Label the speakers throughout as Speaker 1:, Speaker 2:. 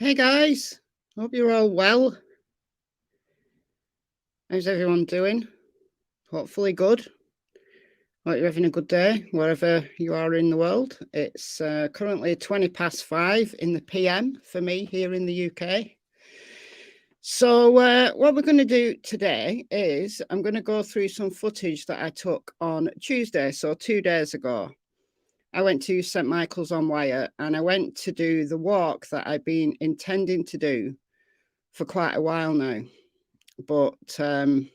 Speaker 1: Hey guys, hope you're all well. How's everyone doing? Hopefully good. Hope you're having a good day wherever you are in the world. It's currently 5:20 in the PM for me here in the UK. So what we're going to do today is I'm going to go through some footage that I took on Tuesday, so 2 days ago. I went to St Michael's on Wyre and I went to do the walk that I've been intending to do for quite a while now. But I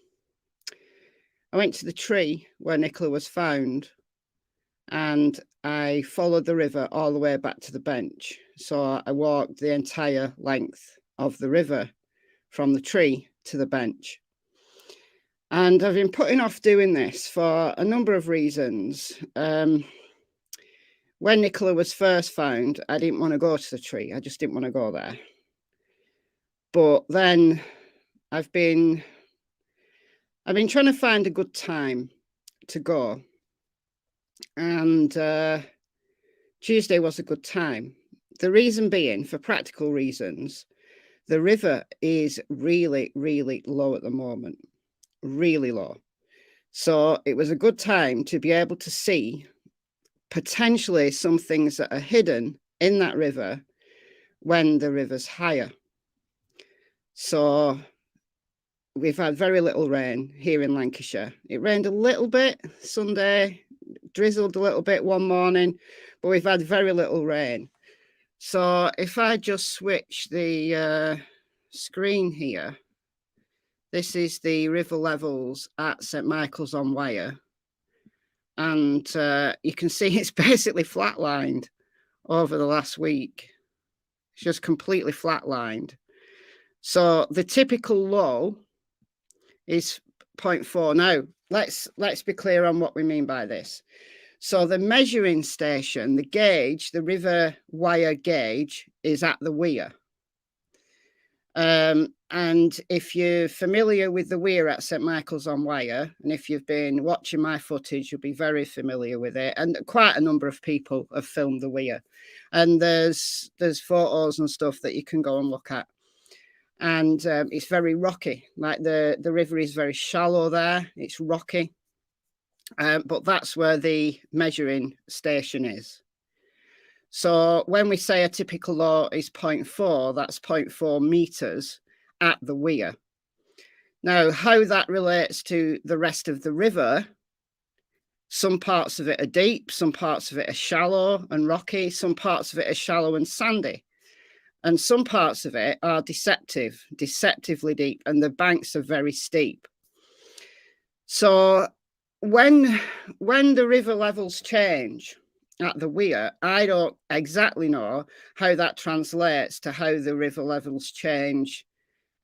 Speaker 1: went to the tree where Nicola was found and I followed the river all the way back to the bench. So I walked the entire length of the river from the tree to the bench. And I've been putting off doing this for a number of reasons. When Nicola was first found, I didn't want to go to the tree. I just didn't want to go there. But then I've been trying to find a good time to go. And Tuesday was a good time. The reason being, for practical reasons, the river is really, really low at the moment. Really low. So it was a good time to be able to see potentially some things that are hidden in that river when the river's higher. So we've had very little rain here in Lancashire. It rained a little bit Sunday, drizzled a little bit one morning, but we've had very little rain. So if I just switch the screen here, this is the river levels at St Michael's on Wyre. And you can see it's basically flatlined over the last week. It's just completely flatlined. So the typical low is 0.4. Now, let's be clear on what we mean by this. So the measuring station, the gauge, the river Wyre gauge is at the weir. And if you're familiar with the weir at St Michael's on Wyre, and if you've been watching my footage, you'll be very familiar with it. And quite a number of people have filmed the weir. And there's photos and stuff that you can go and look at. And it's very rocky. Like the river is very shallow there. It's rocky. But that's where the measuring station is. So when we say a typical low is 0.4, that's 0.4 meters at the weir. Now, how that relates to the rest of the river, some parts of it are deep, some parts of it are shallow and rocky, some parts of it are shallow and sandy, and some parts of it are deceptively deep, and the banks are very steep. So when the river levels change at the weir, I don't exactly know how that translates to how the river levels change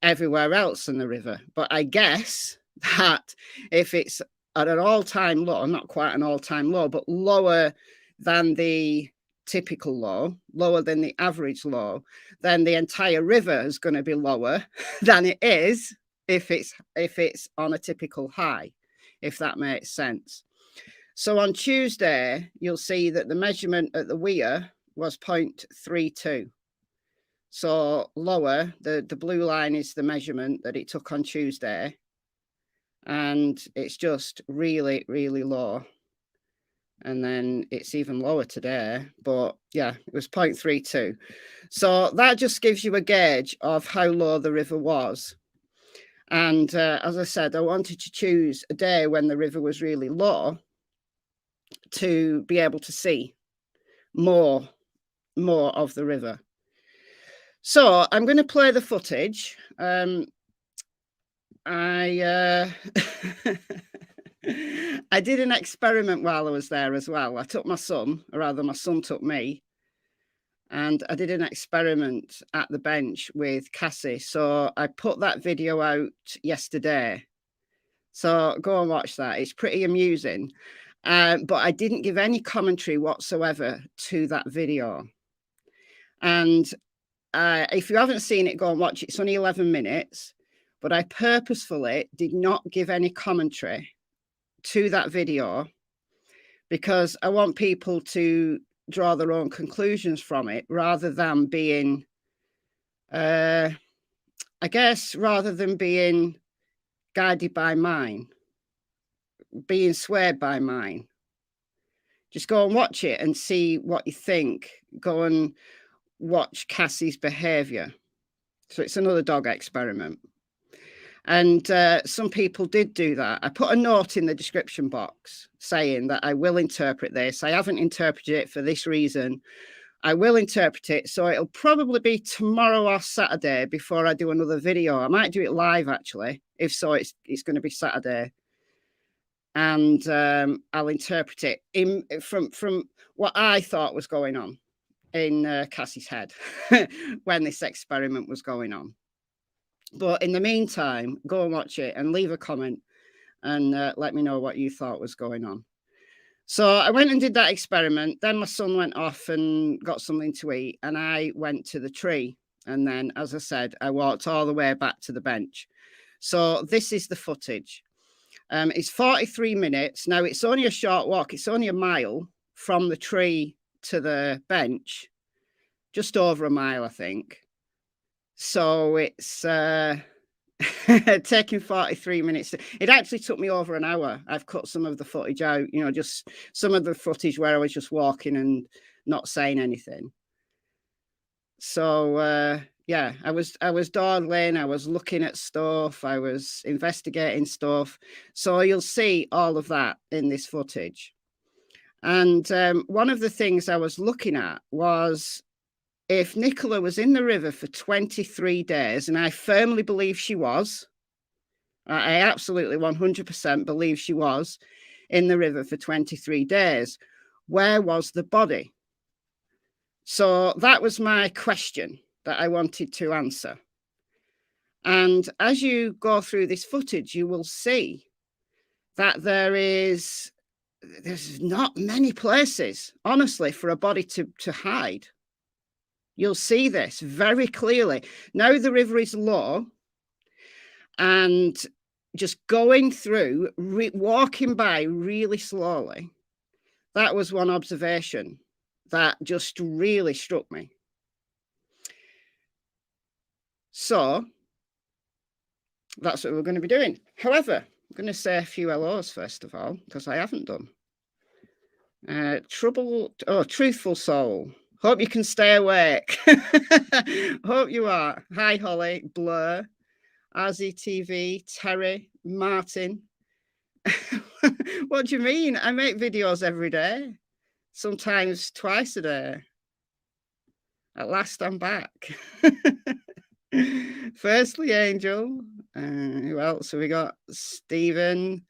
Speaker 1: everywhere else in the river. But I guess that if it's at an all-time low, not quite an all-time low, but lower than the typical low, lower than the average low, then the entire river is going to be lower than it is if it's on a typical high, if that makes sense. So on Tuesday, you'll see that the measurement at the weir was 0.32. So lower, the blue line is the measurement that it took on Tuesday. And it's just really, really low. And then it's even lower today. But yeah, it was 0.32. So that just gives you a gauge of how low the river was. And as I said, I wanted to choose a day when the river was really low to be able to see more of the river. So I'm going to play the footage. I did an experiment while I was there as well. I took my son, or rather my son took me, and I did an experiment at the bench with Cassie. So I put that video out yesterday. So go and watch that. It's pretty amusing. But I didn't give any commentary whatsoever to that video. And if you haven't seen it, go and watch it. It's only 11 minutes. But I purposefully did not give any commentary to that video because I want people to draw their own conclusions from it rather than being I guess rather than being guided by mine, being swayed by mine, just go and watch it and see what you think. Go and watch Cassie's behaviour. So it's another dog experiment. And some people did do that. I put a note in the description box saying that I will interpret this. I haven't interpreted it for this reason. I will interpret it. So it'll probably be tomorrow or Saturday before I do another video. I might do it live, actually. If so, it's going to be Saturday. And I'll interpret it from what I thought was going on in Cassie's head when this experiment was going on. But in the meantime, go and watch it and leave a comment and let me know what you thought was going on. So I went and did that experiment. Then my son went off and got something to eat, and I went to the tree. And then, as I said, I walked all the way back to the bench. So this is the footage. It's 43 minutes. Now, it's only a short walk. It's only a mile from the tree to the bench, just over a mile, I think. So it's taking 43 minutes. It actually took me over an hour. I've cut some of the footage out, you know, just some of the footage where I was just walking and not saying anything. So yeah, I was dawdling, I was looking at stuff, I was investigating stuff. So you'll see all of that in this footage. And one of the things I was looking at was if Nicola was in the river for 23 days, and I firmly believe she was, I absolutely 100% believe she was in the river for 23 days, where was the body? So that was my question that I wanted to answer. And as you go through this footage, you will see that there's not many places, honestly, for a body to hide. You'll see this very clearly. Now the river is low, and just going through, walking by really slowly, that was one observation that just really struck me. So that's what we're going to be doing. However, I'm going to say a few hellos first of all, because I haven't done. Truthful Soul. Hope you can stay awake. Hope you are. Hi, Holly, Blur, Azzy TV, Terry, Martin. What do you mean? I make videos every day, sometimes twice a day. At last, I'm back. Firstly, Angel. Who else have we got? Stephen,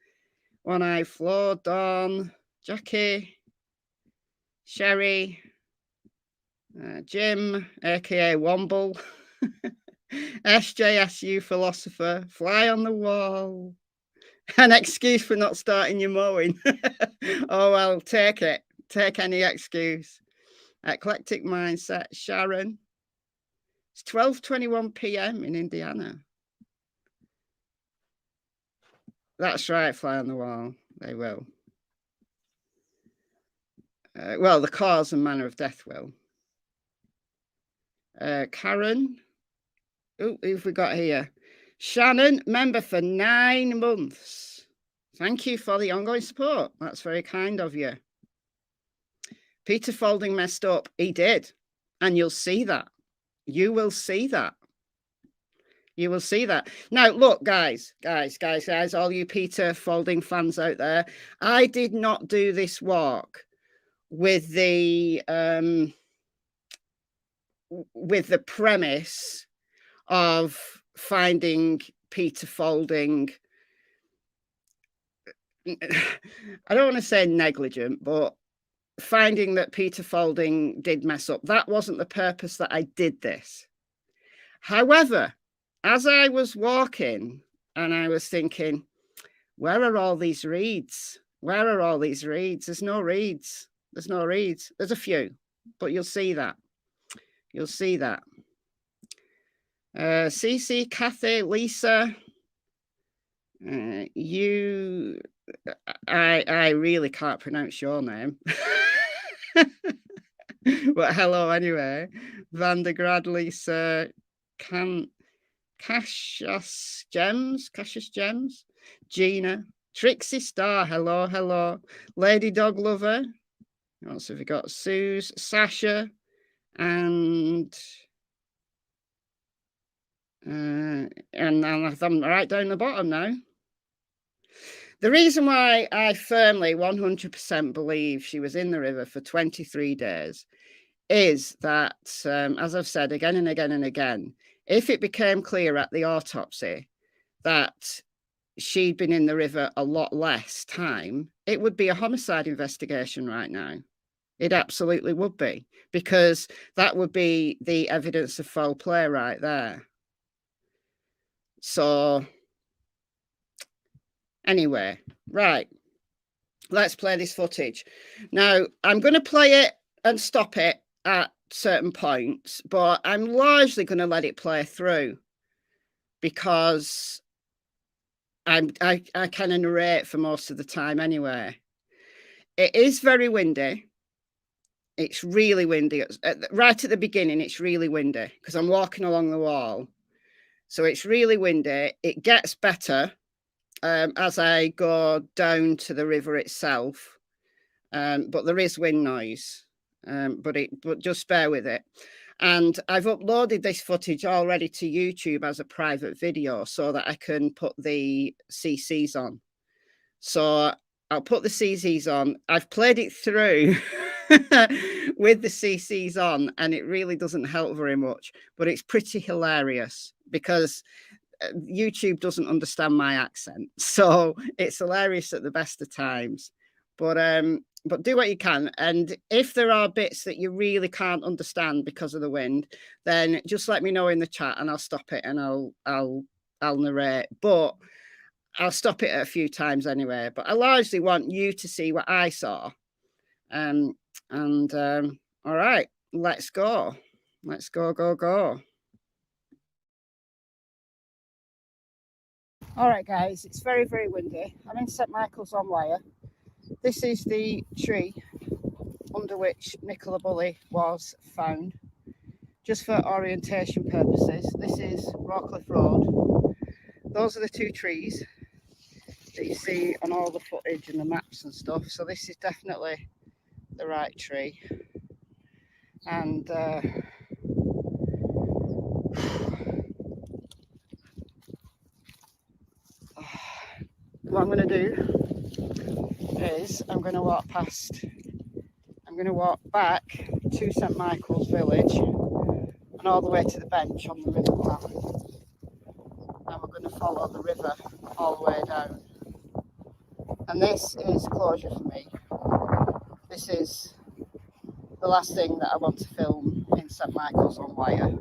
Speaker 1: One Eye Flo, Dawn, Jackie, Sherry, Jim, aka Womble, SJSU Philosopher, Fly on the Wall, an excuse for not starting your mowing. Oh, well, take it. Take any excuse. Eclectic Mindset, Sharon. It's 12:21 p.m. in Indiana. That's right, Fly on the Wall. They will. Well, the cause and manner of death will. Karen. Oh, who've we got here? Shannon, member for 9 months. Thank you for the ongoing support. That's very kind of you. Peter Folding messed up. He did. And you'll see that. You will see that. You will see that. Now, look, guys, all you Peter Folding fans out there, I did not do this walk with the premise of finding Peter Folding, I don't want to say negligent, but finding that Peter Folding did mess up. That wasn't the purpose that I did this. However, as I was walking and I was thinking, where are all these reeds? Where are all these reeds? There's no reeds. There's no reeds. There's a few, but you'll see that. You'll see that. Cece, Kathy, Lisa, I really can't pronounce your name. But hello anyway. Vandergrad, Lisa, Cassius Gems, Gina, Trixie Star, hello, Lady Dog Lover. What else have we got? Suze, Sasha, and I'm right down the bottom now. The reason why I firmly 100% believe she was in the river for 23 days is that, as I've said again and again and again, if it became clear at the autopsy that she'd been in the river a lot less time, it would be a homicide investigation right now. It absolutely would be, because that would be the evidence of foul play right there. So anyway, right, let's play this footage. Now, I'm going to play it and stop it at certain points, but I'm largely going to let it play through because I kind of narrate for most of the time anyway. It is very windy. It's really windy. Right at the beginning, it's really windy because I'm walking along the wall. So it's really windy. It gets better as I go down to the river itself. But there is wind noise. But just bear with it. And I've uploaded this footage already to YouTube as a private video so that I can put the CCs on. So I'll put the CCs on. I've played it through with the CCs on, and it really doesn't help very much, but it's pretty hilarious because YouTube doesn't understand my accent. So it's hilarious at the best of times. But do what you can. And if there are bits that you really can't understand because of the wind, then just let me know in the chat and I'll stop it and I'll narrate. But I'll stop it a few times anyway. But I largely want you to see what I saw. All right, let's go. Let's go. All right, guys, it's very, very windy. I'm in St Michael's on Wyre. This is the tree under which Nicola Bulley was found. Just for orientation purposes, this is Rawcliffe Road. Those are the two trees that you see on all the footage and the maps and stuff. So this is definitely the right tree. And what I'm going to do is I'm going to walk back to St Michael's village and all the way to the bench on the river path. And we're going to follow the river all the way down. And this is closure for me. This is the last thing that I want to film in St Michael's on Wyre.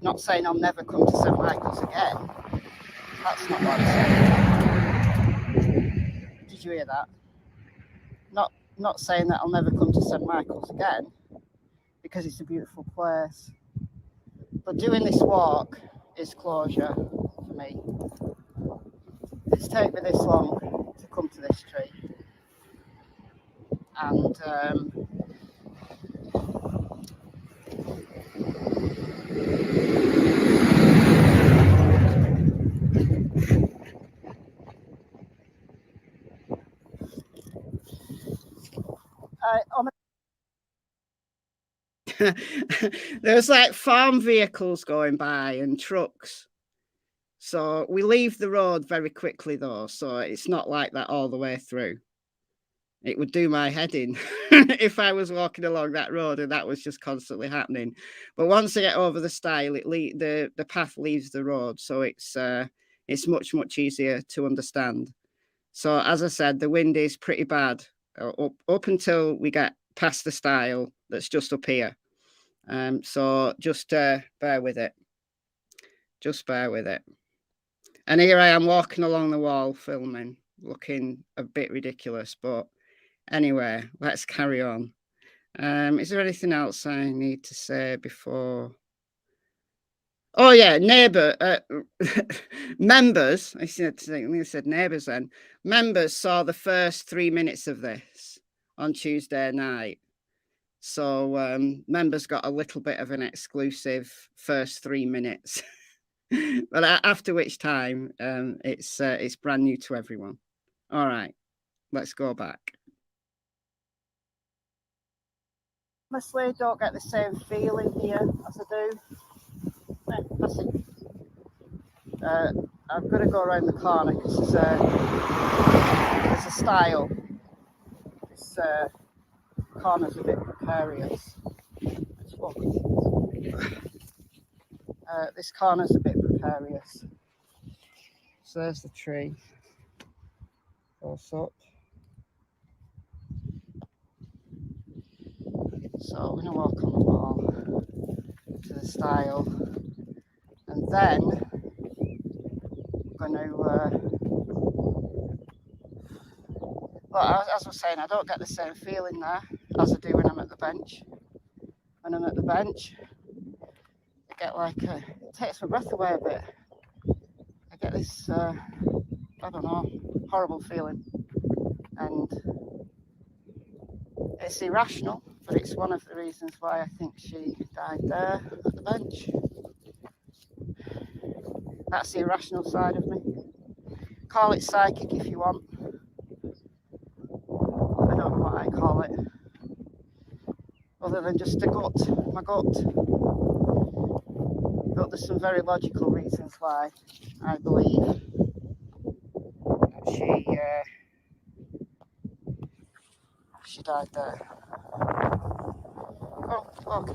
Speaker 1: Not saying I'll never come to St Michael's again. That's not what I'm saying. Did you hear that? Not saying that I'll never come to St Michael's again, because it's a beautiful place. But doing this walk is closure for me. It's taken me this long to come to this tree. And there's like farm vehicles going by and trucks. So we leave the road very quickly though, so it's not like that all the way through. It would do my head in if I was walking along that road and that was just constantly happening. But once I get over the stile, the path leaves the road, so it's much easier to understand. So as I said, the wind is pretty bad up until we get past the stile that's just up here. So just bear with it. Just bear with it. And here I am walking along the wall filming, looking a bit ridiculous, but anyway, let's carry on. Is there anything else I need to say before? Oh yeah, members. I think I said neighbours then. Members saw the first 3 minutes of this on Tuesday night. So members got a little bit of an exclusive first 3 minutes. But after which time, it's brand new to everyone. All right, let's go back. Honestly, don't get the same feeling here as I do. Cassie. I'm going to go around the corner because there's a stile. This corner's a bit precarious. This corner's a bit precarious. So there's the tree. Goes up. So we're going to walk on the wall to the stile. And then we're going to... well, as I was saying, I don't get the same feeling there as I do when I'm at the bench. When I'm at the bench, I get like it takes my breath away a bit. I get this, I don't know, horrible feeling. And it's irrational, but it's one of the reasons why I think she died there at the bench. That's the irrational side of me. Call it psychic if you want. I don't know what I call it. Other than just a gut, my gut. But there's some very logical reasons why I believe that she died there. Oh, look.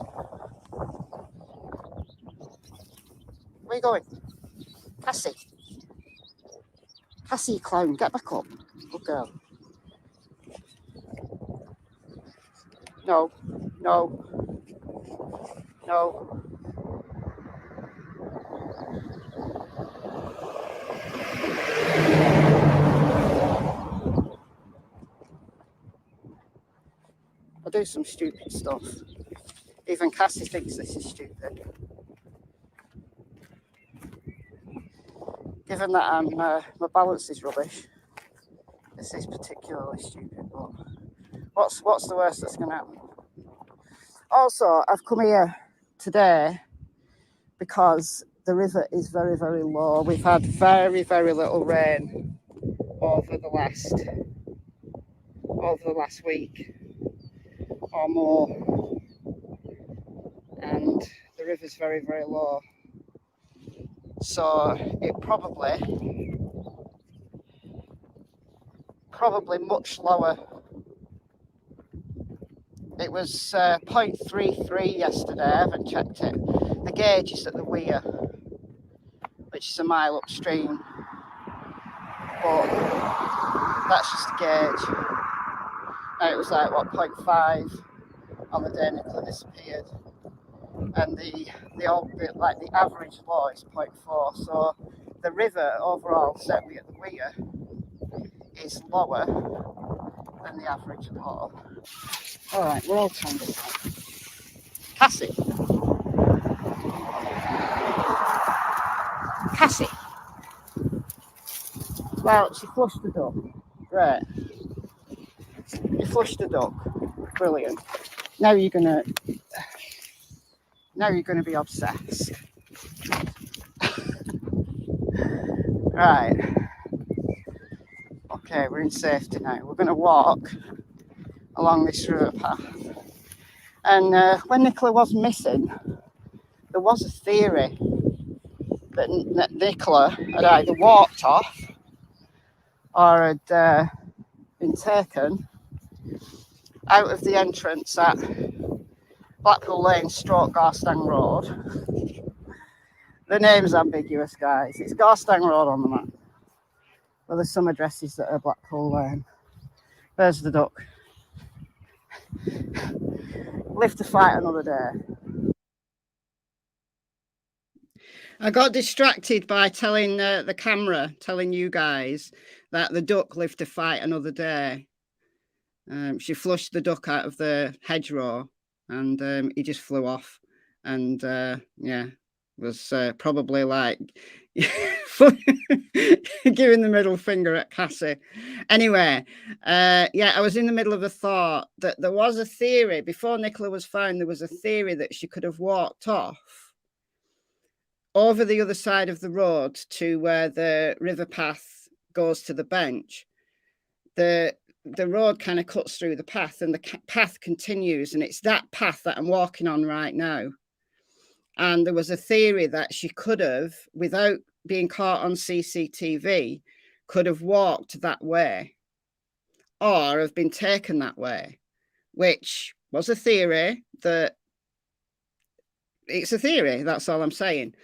Speaker 1: Where are you going? Cassie. Cassie, clown, get back up. Good girl. No, no, no. I do some stupid stuff. Even Cassie thinks this is stupid. Given that my balance is rubbish, this is particularly stupid. But what's the worst that's going to happen? Also, I've come here today because the river is very, very low. We've had very, very little rain over the last week or more, and the river's very, very low. So it probably much lower. It was 0.33 yesterday. I haven't checked it. The gauge is at the weir, which is a mile upstream, but that's just a gauge. Now it was like 0.5 on the day Nicola disappeared, and the average low is 0.4. So the river overall, certainly at the weir, is lower than the average low. All right, we're all tangled now. Cassie. Cassie. Well, she flushed the duck. Great. You flushed the duck. Brilliant. Now you're gonna be obsessed. Right. Okay, we're in safety now. We're gonna walk along this river path. And when Nicola was missing, there was a theory that Nicola had either walked off or had been taken out of the entrance at Blackpool Lane stroke Garstang Road. The name's ambiguous, guys. It's Garstang Road on the map. Well, there's some addresses that are Blackpool Lane. There's the duck. Live to fight another day. I got distracted by telling the camera, telling you guys that the duck lived to fight another day. She flushed the duck out of the hedgerow, and he just flew off. And yeah, was probably like Giving the middle finger at Cassie. Anyway, yeah, I was in the middle of a thought that there was a theory before Nicola was found. There was a theory that she could have walked off over the other side of the road to where the river path goes to the bench. The road kind of cuts through the path, and the path continues, and it's that path that I'm walking on right now. And there was a theory that she could have, without being caught on CCTV, could have walked that way or have been taken that way, which was a theory. That it's a theory, that's all I'm saying.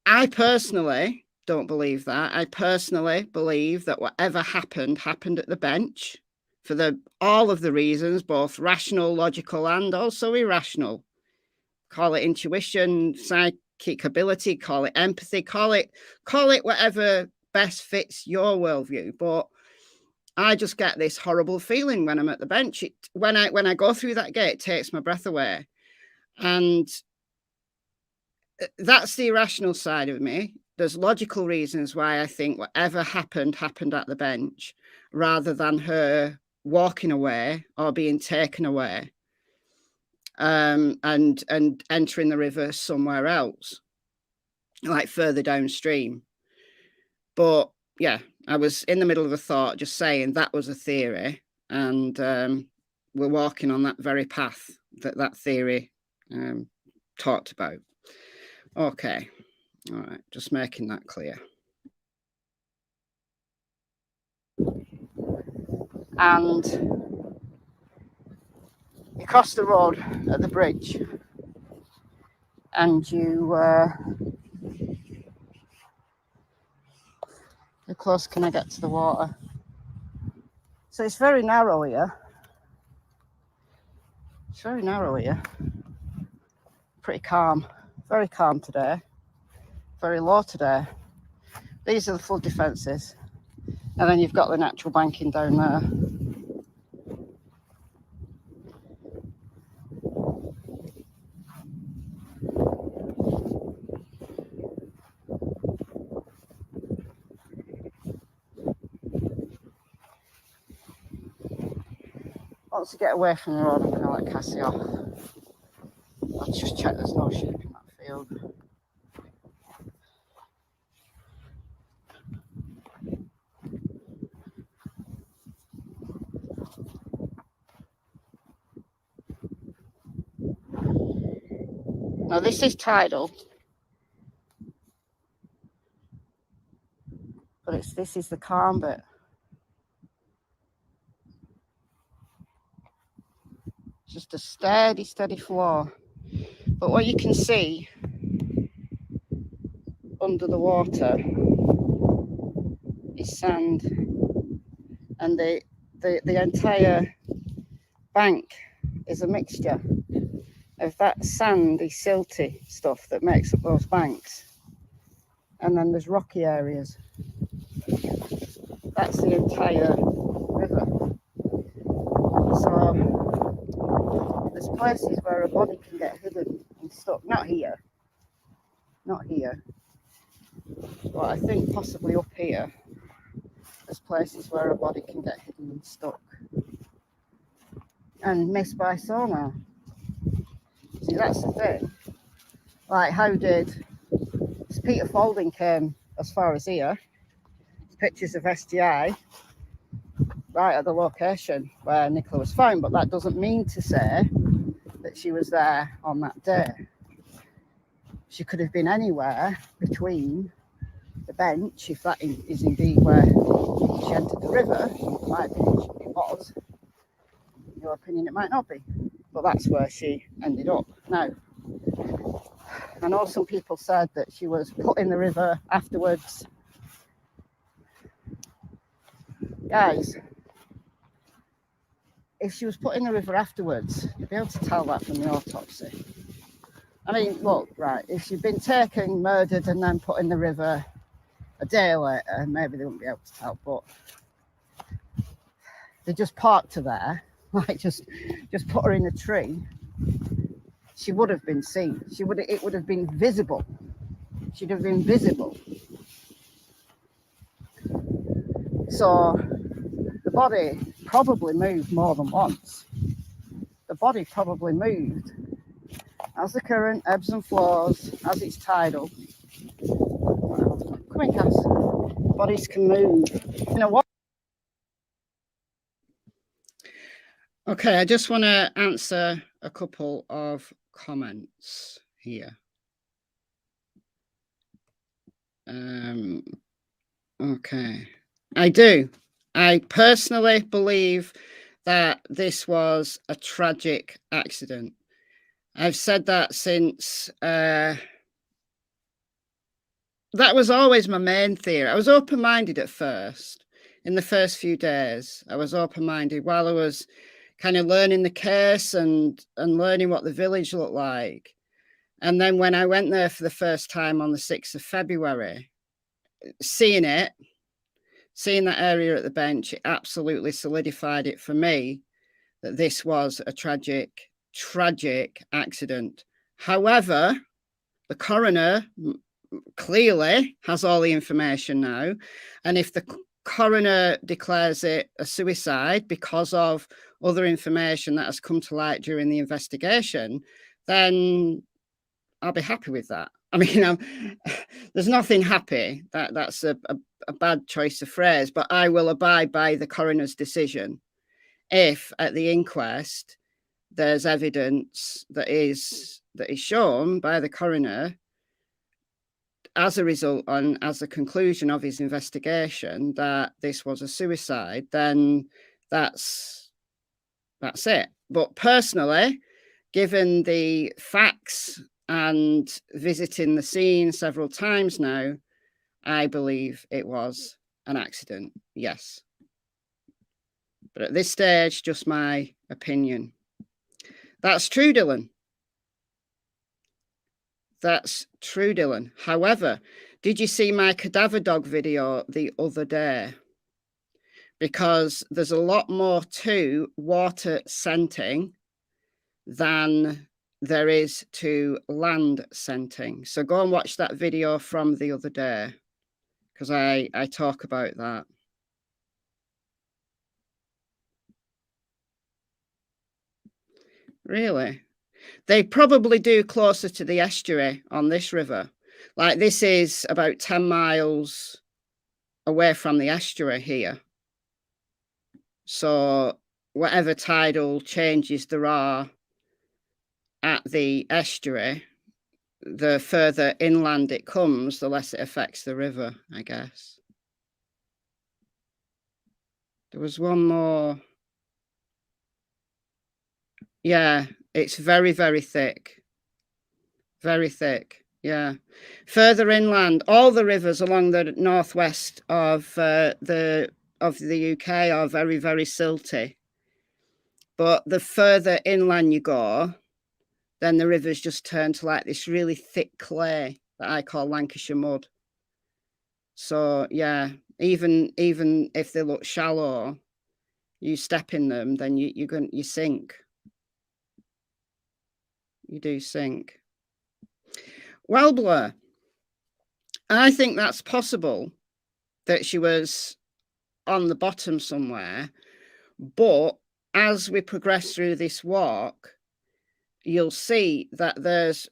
Speaker 1: I personally don't believe that. I personally believe that whatever happened at the bench for all of the reasons, both rational, logical, and also irrational. Call it intuition, psychic ability, call it empathy, call it whatever best fits your worldview. But I just get this horrible feeling when I'm at the bench. When I go through that gate, it takes my breath away. And that's the irrational side of me. There's logical reasons why I think whatever happened at the bench, rather than her walking away or being taken away. And entering the river somewhere else, like further downstream. But yeah, I was in the middle of a thought, just saying that was a theory, and we're walking on that very path that theory talked about. Okay, all right, just making that clear. And you cross the road at the bridge, and you how close can I get to the water? So it's very narrow here. It's very narrow here. Pretty calm, very calm today. Very low today. These are the flood defences, and then you've got the natural banking down there. Once you get away from the road, I'm going to let Cassie off. I'll just check there's no sheep in that field. Now this is tidal, but this is the calm bit. Just a steady flow. But what you can see under the water is sand, and the entire bank is a mixture of that sandy, silty stuff that makes up those banks, and then there's rocky areas. That's the entire river. So there's places where a body can get hidden and stuck. Not here, but I think possibly up here there's places where a body can get hidden and stuck and missed by sonar. See, that's the thing. Like, how did Peter Folding came as far as here? Pictures of SGI right at the location where Nicola was found, but that doesn't mean to say that she was there on that day. She could have been anywhere between the bench, if that is indeed where she entered the river. In my opinion, it was. In your opinion, it might not be, but that's where she ended up. Now, I know some people said that she was put in the river afterwards. Guys, if she was put in the river afterwards, you'd be able to tell that from the autopsy. I mean, look, right, if she'd been taken, murdered, and then put in the river a day later, maybe they wouldn't be able to tell, but they just parked her there, like just put her in a tree. She would have been seen. It would have been visible. She'd have been visible. So the body probably moved more than once. The body probably moved as the current ebbs and flows, as it's tidal. Come in, Cass. Bodies can move. You know what? Okay, I just want to answer a couple of comments here. Okay, I personally believe that this was a tragic accident. I've said that since that was always my main theory. I was open-minded at first. In the first few days, I was open-minded while I was kind of learning the case and learning what the village looked like. And then when I went there for the first time on the 6th of February, seeing that area at the bench, it absolutely solidified it for me that this was a tragic accident. However, the coroner clearly has all the information now. And if the coroner declares it a suicide because of other information that has come to light during the investigation, then I'll be happy with that. I mean, there's nothing happy. That's a bad choice of phrase, but I will abide by the coroner's decision if at the inquest there's evidence that is shown by the coroner as a result and as a conclusion of his investigation that this was a suicide, then that's it. But personally, given the facts and visiting the scene several times now, I believe it was an accident, yes. But at this stage, just my opinion. That's true, Dylan. That's true, Dylan. However, did you see my cadaver dog video the other day? Because there's a lot more to water scenting than there is to land scenting. So go and watch that video from the other day, because I talk about that. Really? They probably do closer to the estuary on this river. Like this is about 10 miles away from the estuary here. So whatever tidal changes there are at the estuary, the further inland it comes, the less it affects the river, I guess. There was one more. Yeah, it's very, very thick. Very thick, yeah. Further inland, all the rivers along the northwest of the UK are very, very silty. But the further inland you go, then the rivers just turn to like this really thick clay that I call Lancashire mud. So yeah, even if they look shallow, you step in them, then you sink. You do sink. Well, Blair, I think that's possible that she was on the bottom somewhere, but as we progress through this walk, you'll see that there's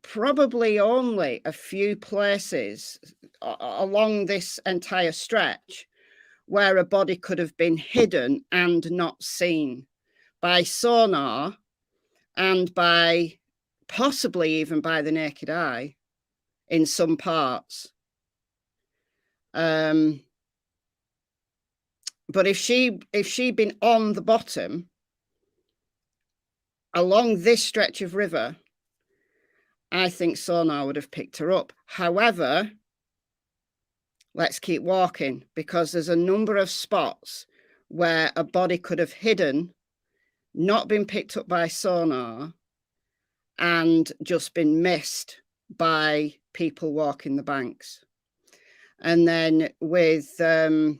Speaker 1: probably only a few places along this entire stretch where a body could have been hidden and not seen by sonar and by possibly even by the naked eye in some parts. But if she'd been on the bottom along this stretch of river, I think sonar would have picked her up. However, let's keep walking, because there's a number of spots where a body could have hidden, not been picked up by sonar, and just been missed by people walking the banks. And then with eyes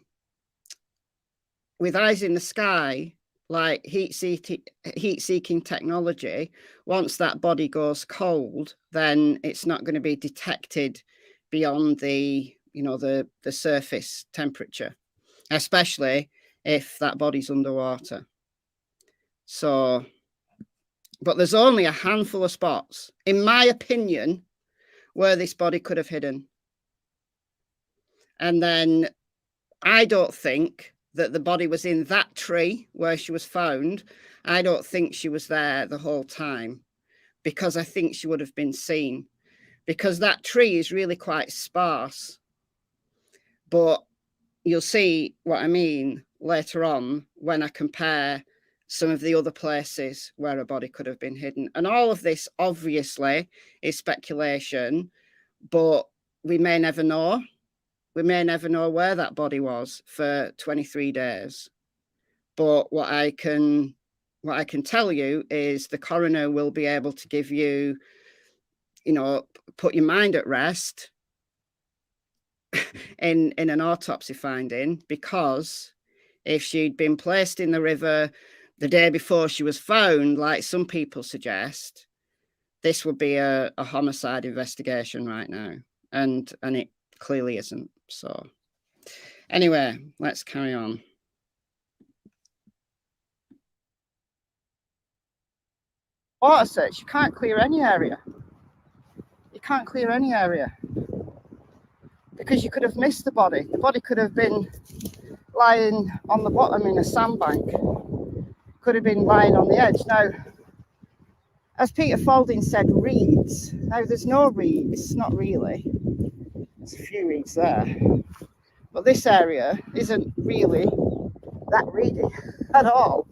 Speaker 1: in the sky, like heat-seeking technology, once that body goes cold, then it's not going to be detected beyond the surface temperature. especially if that body's underwater. So, but there's only a handful of spots, in my opinion, where this body could have hidden. And then I don't think that the body was in that tree where she was found. I don't think she was there the whole time, because I think she would have been seen, because that tree is really quite sparse. But you'll see what I mean later on when I compare some of the other places where a body could have been hidden. And all of this obviously is speculation, but we may never know. We may never know where that body was for 23 days. But what I can tell you is the coroner will be able to give you, put your mind at rest in an autopsy finding, because if she'd been placed in the river the day before she was found, like some people suggest, this would be a homicide investigation right now, and it clearly isn't. So anyway, let's carry on. Water search, you can't clear any area. You can't clear any area because you could have missed the body. The body could have been lying on the bottom in a sandbank, could have been lying on the edge. Now, as Peter Falding said, reeds. Now, there's no reeds, not really. There's a few reeds there. But this area isn't really that reedy at all.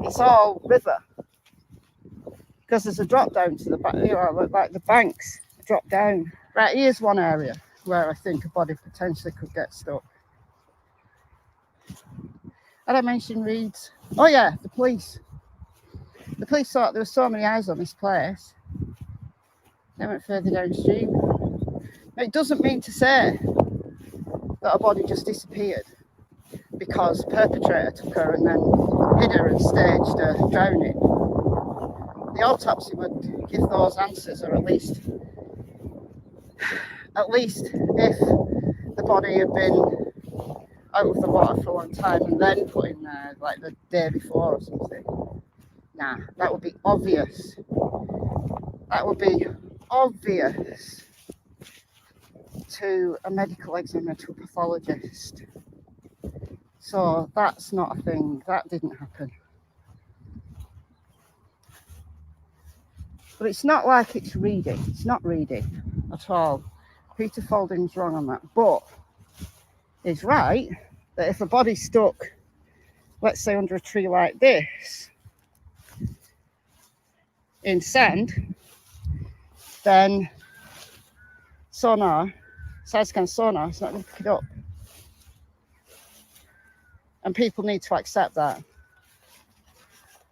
Speaker 1: It's all river. Because there's a drop down to the back, like the banks drop down. Right, here's one area where I think a body potentially could get stuck. Had I mentioned reeds? Oh yeah, the police. The police thought there were so many eyes on this place. They went further downstream. It doesn't mean to say that a body just disappeared because a perpetrator took her and then hid her and staged a drowning. The autopsy would give those answers, or at least if the body had been out of the water for a long time and then put in there like the day before or something. Nah, that would be obvious. That would be obvious to a medical examiner, to a pathologist. So that's not a thing. That didn't happen. But it's not like it's reedy. It's not reedy at all. Peter Falding's wrong on that. But he's right that if a body's stuck, let's say under a tree like this, in sand, then side scan sonar, it's not going to pick it up. And people need to accept that.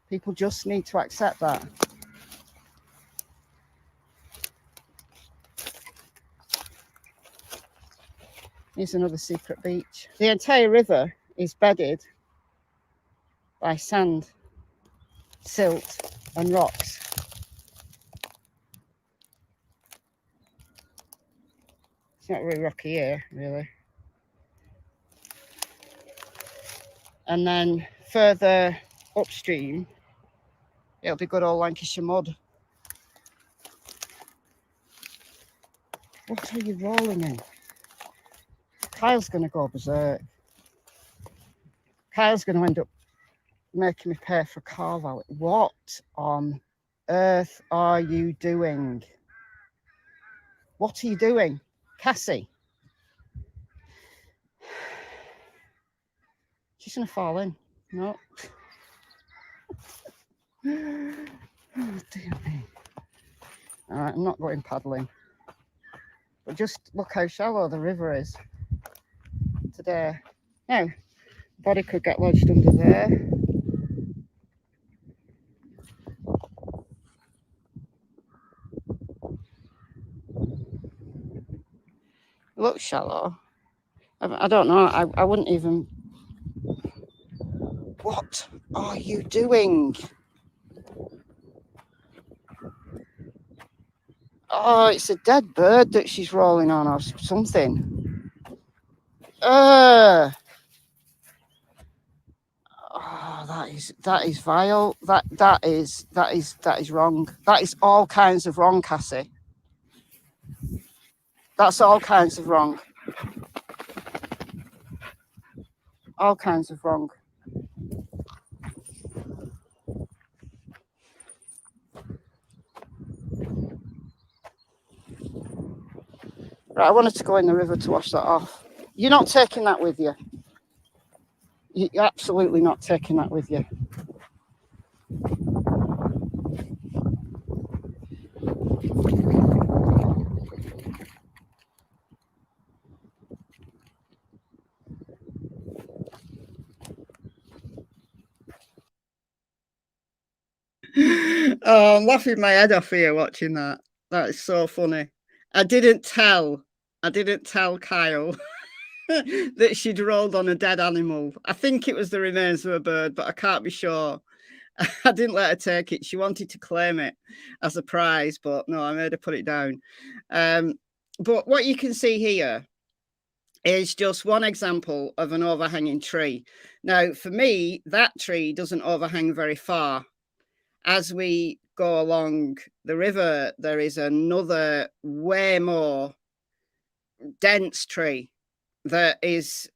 Speaker 1: People just need to accept that. Here's another secret beach. The entire river is bedded by sand, silt, and rocks. It's not very rocky here, really. And then further upstream, it'll be good old Lancashire mud. What are you rolling in? Kyle's going to go berserk. Kyle's going to end up making me pay for car valet. What on earth are you doing? What are you doing? Cassie? She's going to fall in. No. Oh, dear me. All right, I'm not going paddling. But just look how shallow the river is today. Now, body could get lodged under there. It looks shallow. I don't know. I wouldn't even. What are you doing? Oh, it's a dead bird that she's rolling on or something. is vile. That is wrong. That is all kinds of wrong, Cassie. That's all kinds of wrong. All kinds of wrong. Right, I wanted to go in the river to wash that off. You're not taking that with you. You're absolutely not taking that with you. Oh, I'm laughing my head off here watching that. That is so funny. I didn't tell Kyle that she'd rolled on a dead animal. I think it was the remains of a bird, but I can't be sure. I didn't let her take it. She wanted to claim it as a prize, but no, I made her put it down. But what you can see here is just one example of an overhanging tree. Now, for me, that tree doesn't overhang very far. As we go along the river, there is another way more dense tree that is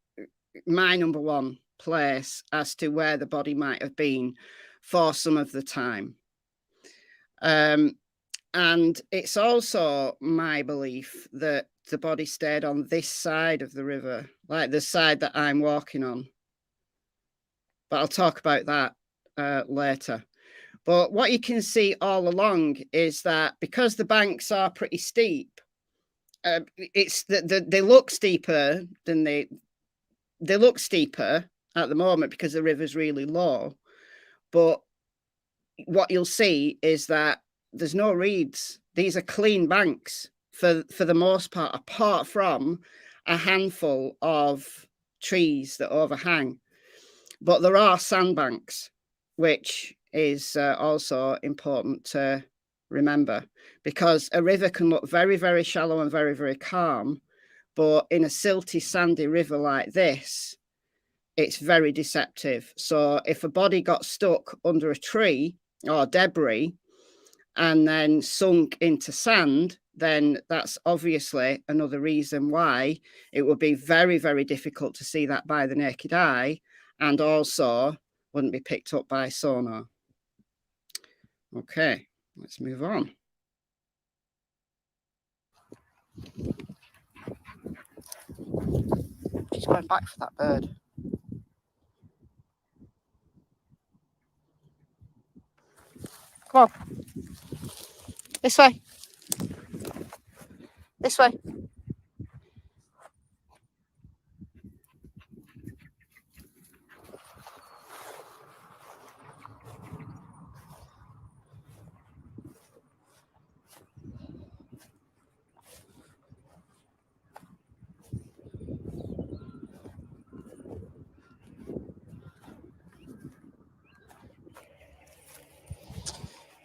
Speaker 1: my number one place as to where the body might have been for some of the time. And it's also my belief that the body stayed on this side of the river, like the side that I'm walking on. But I'll talk about that later. But what you can see all along is that because the banks are pretty steep, it's they look steeper than they look steeper at the moment because the river's really low. But what you'll see is that there's no reeds. These are clean banks for the most part, apart from a handful of trees that overhang. But there are sandbanks, which is also important to remember, because a river can look very, very shallow and very, very calm, but in a silty, sandy river like this, it's very deceptive. So if a body got stuck under a tree or debris and then sunk into sand, then that's obviously another reason why it would be very, very difficult to see that by the naked eye, and also wouldn't be picked up by sonar. Okay, let's move on. She's going back for that bird. Come on. This way. This way.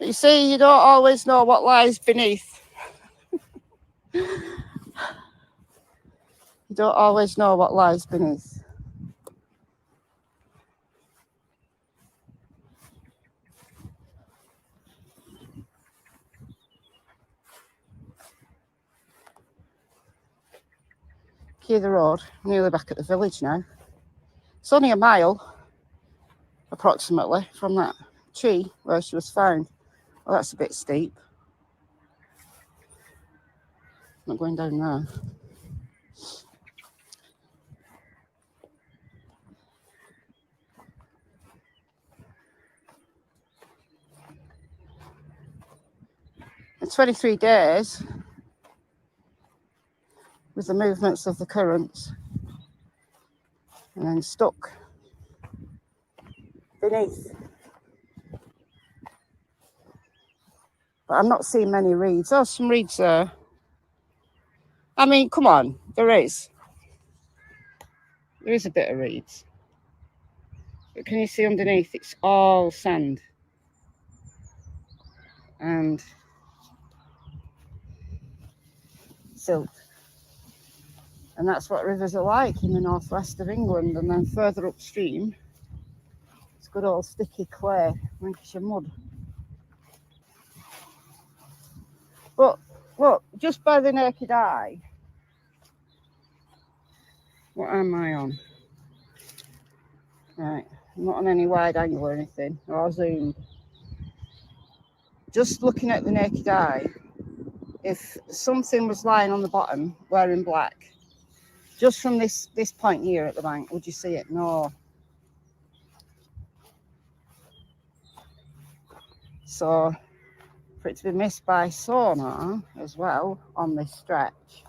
Speaker 1: You see, you don't always know what lies beneath. You don't always know what lies beneath. Key of the road, nearly back at the village now. It's only a mile, approximately, from that tree where she was found. Well, that's a bit steep. Not going down there. In 23 days, with the movements of the currents, and then stuck beneath. But I'm not seeing many reeds. Oh, some reeds there. I mean, come on, there is. There is a bit of reeds. But can you see underneath? It's all sand. And silt. And that's what rivers are like in the northwest of England. And then further upstream, it's good old sticky clay, Lancashire mud. But look, just by the naked eye, what am I on? Right, I'm not on any wide angle or anything, or zoomed. Just looking at the naked eye, if something was lying on the bottom wearing black, just from this point here at the bank, would you see it? No. So for it to be missed by sonar as well on this stretch,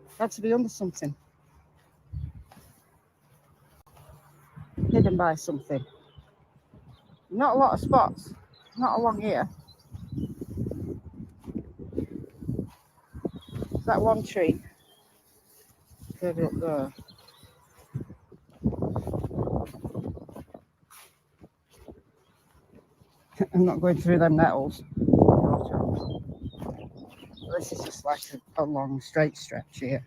Speaker 1: it had to be under something, hidden by something. Not a lot of spots, not along here. It's that one tree further up there. I'm not going through them nettles. This is just like a long straight stretch here.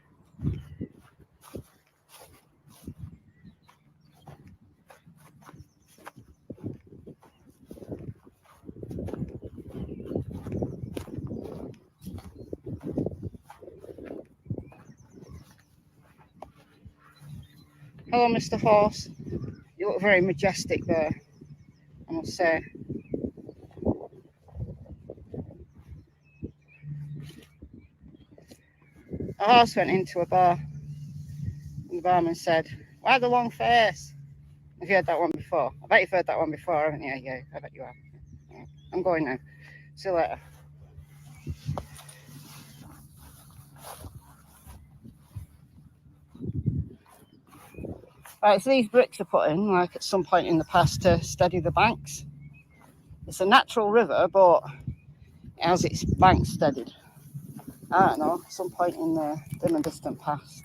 Speaker 1: Hello, Mr. Horse. You look very majestic there, I must say. A horse went into a bar and the barman said, "Why the long face?" Have you heard that one before? I bet you've heard that one before, haven't you? Yeah, I bet you have. Yeah. I'm going now. See you later. Right, so these bricks are put in, like at some point in the past, to steady the banks. It's a natural river, but it has its banks steadied. I don't know, some point in the dim and distant past.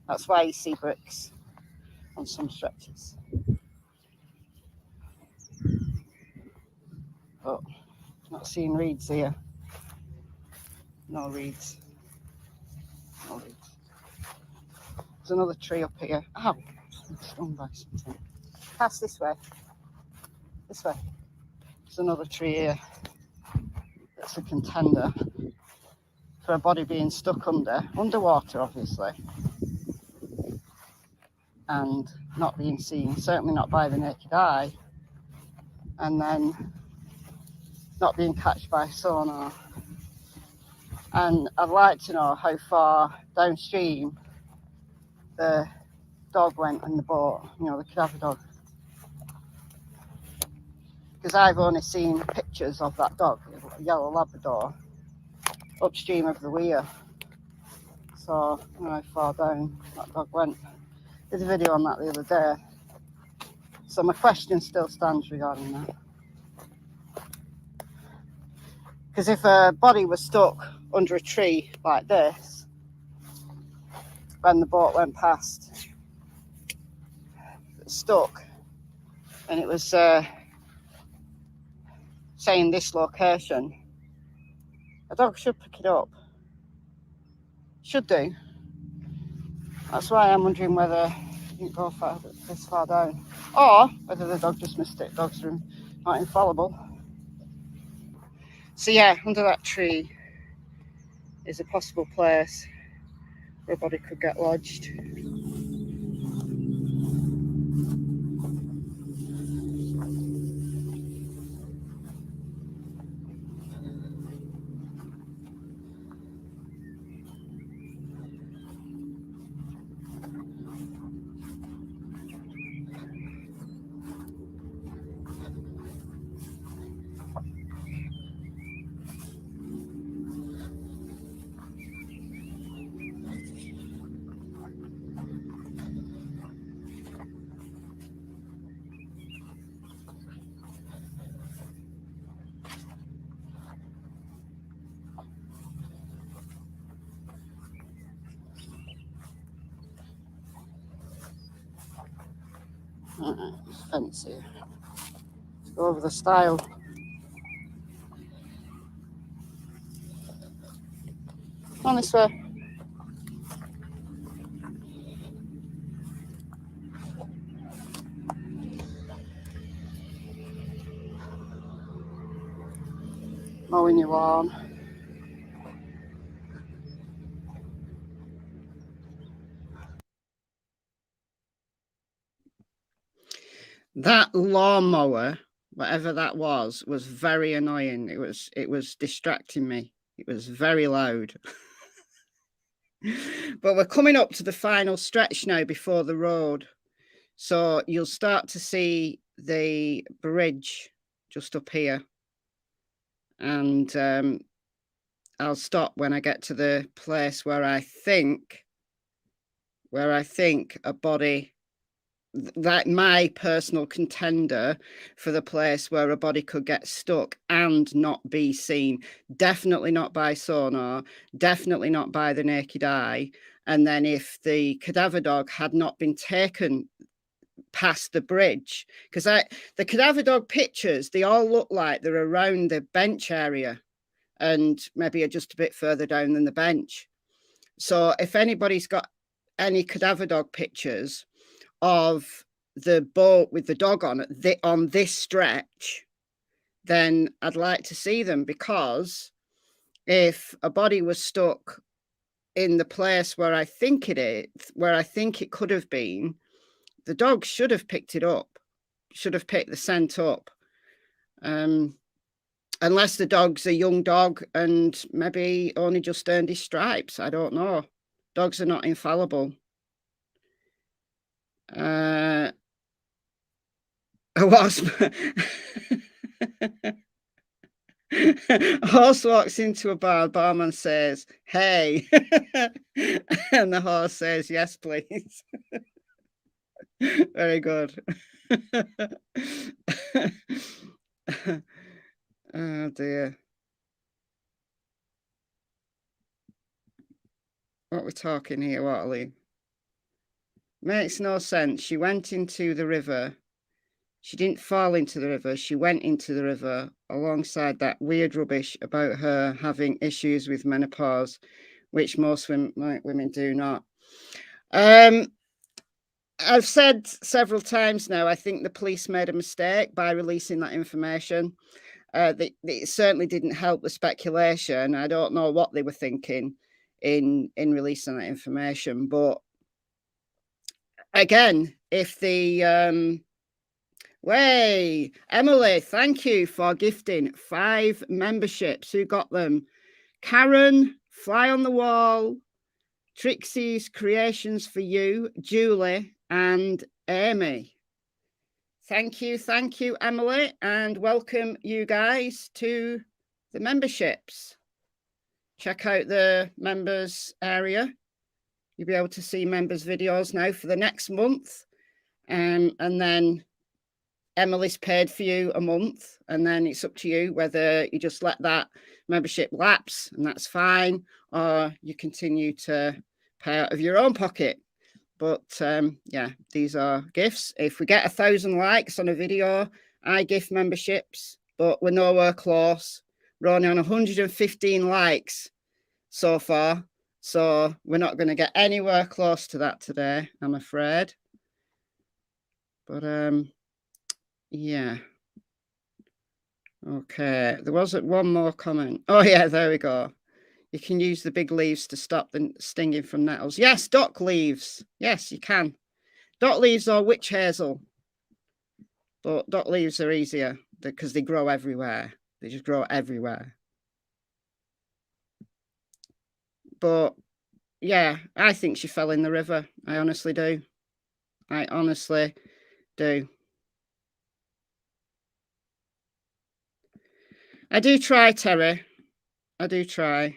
Speaker 1: That's why you see bricks on some stretches. But not seeing reeds here. No reeds. No reeds. There's another tree up here. Ow! I'm stung by something. Pass this way. This way. There's another tree here. That's a contender for a body being stuck underwater, obviously, and not being seen, certainly not by the naked eye, and then not being catched by sonar. And I'd like to know how far downstream the dog went in the boat, you know, the cadaver dog. Because I've only seen pictures of that dog, a yellow Labrador, upstream of the weir. So I don't know how far down that dog went. Did a video on that the other day. So my question still stands regarding that. Because if a body was stuck under a tree like this, when the boat went past, stuck, and it was saying this location, a dog should pick it up. Should do. That's why I'm wondering whether it didn't go this far down, or whether the dog just missed it. Dogs are not infallible. So yeah, under that tree is a possible place where a body could get lodged. Fence here. Let's go over the stile. On this way. lawn. That lawnmower, whatever that was very annoying. It was distracting me. It was very loud. But we're coming up to the final stretch now before the road. So you'll start to see the bridge just up here. And I'll stop when I get to the place where I think a body, that my personal contender for the place where a body could get stuck and not be seen. Definitely not by sonar, definitely not by the naked eye. And then if the cadaver dog had not been taken past the bridge, because the cadaver dog pictures, they all look like they're around the bench area and maybe just a bit further down than the bench. So if anybody's got any cadaver dog pictures of the boat with the dog on this stretch, then I'd like to see them, because if a body was stuck in the place where I think it could have been, the dog should have picked it up, should have picked the scent up. Unless the dog's a young dog and maybe only just earned his stripes. I don't know. Dogs are not infallible. A wasp. Horse walks into a bar, barman says, "Hey," and the horse says, "Yes, please." Very good. Oh dear. What we're talking here, Waterloo? Makes no sense. She went into the river. She didn't fall into the river. She went into the river alongside that weird rubbish about her having issues with menopause, which most women do not. I've said several times now, I think the police made a mistake by releasing that information. It certainly didn't help the speculation. I don't know what they were thinking in releasing that information. But again, if the Emily, thank you for gifting 5 memberships. Who got them? Karen, Fly on the Wall, Trixie's Creations for You, Julie, and Amy. Thank you, Emily, and welcome you guys to the memberships. Check out the members area. You'll be able to see members' videos now for the next month. And then Emily's paid for you a month, and then it's up to you whether you just let that membership lapse, and that's fine, or you continue to pay out of your own pocket. But yeah, these are gifts. If we get 1,000 likes on a video, I gift memberships, but we're nowhere close. We're only on 115 likes so far, so we're not going to get anywhere close to that today, I'm afraid. But yeah. Okay, there was one more comment. Oh yeah, there we go. You can use the big leaves to stop the stinging from nettles. Yes, dock leaves. Yes, you can. Dock leaves or witch hazel. But dock leaves are easier because they grow everywhere. They just grow everywhere. But yeah, I think she fell in the river. I honestly do. I honestly do. I do try, Terry. I do try.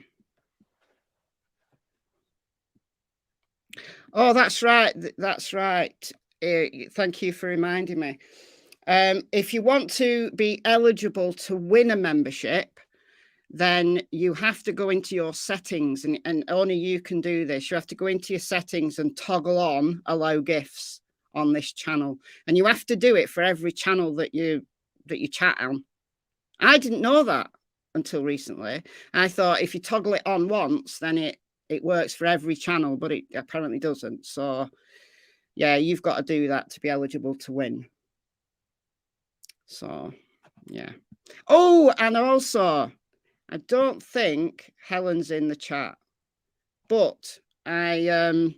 Speaker 1: Oh, that's right. That's right. Thank you for reminding me. If you want to be eligible to win a membership, then you have to go into your settings, and only you can do this. You have to go into your settings and toggle on allow gifts on this channel. And you have to do it for every channel that you chat on. I didn't know that until recently. I thought if you toggle it on once, then it works for every channel, but it apparently doesn't. So yeah, you've got to do that to be eligible to win. So yeah. Oh, and also I don't think Helen's in the chat, but I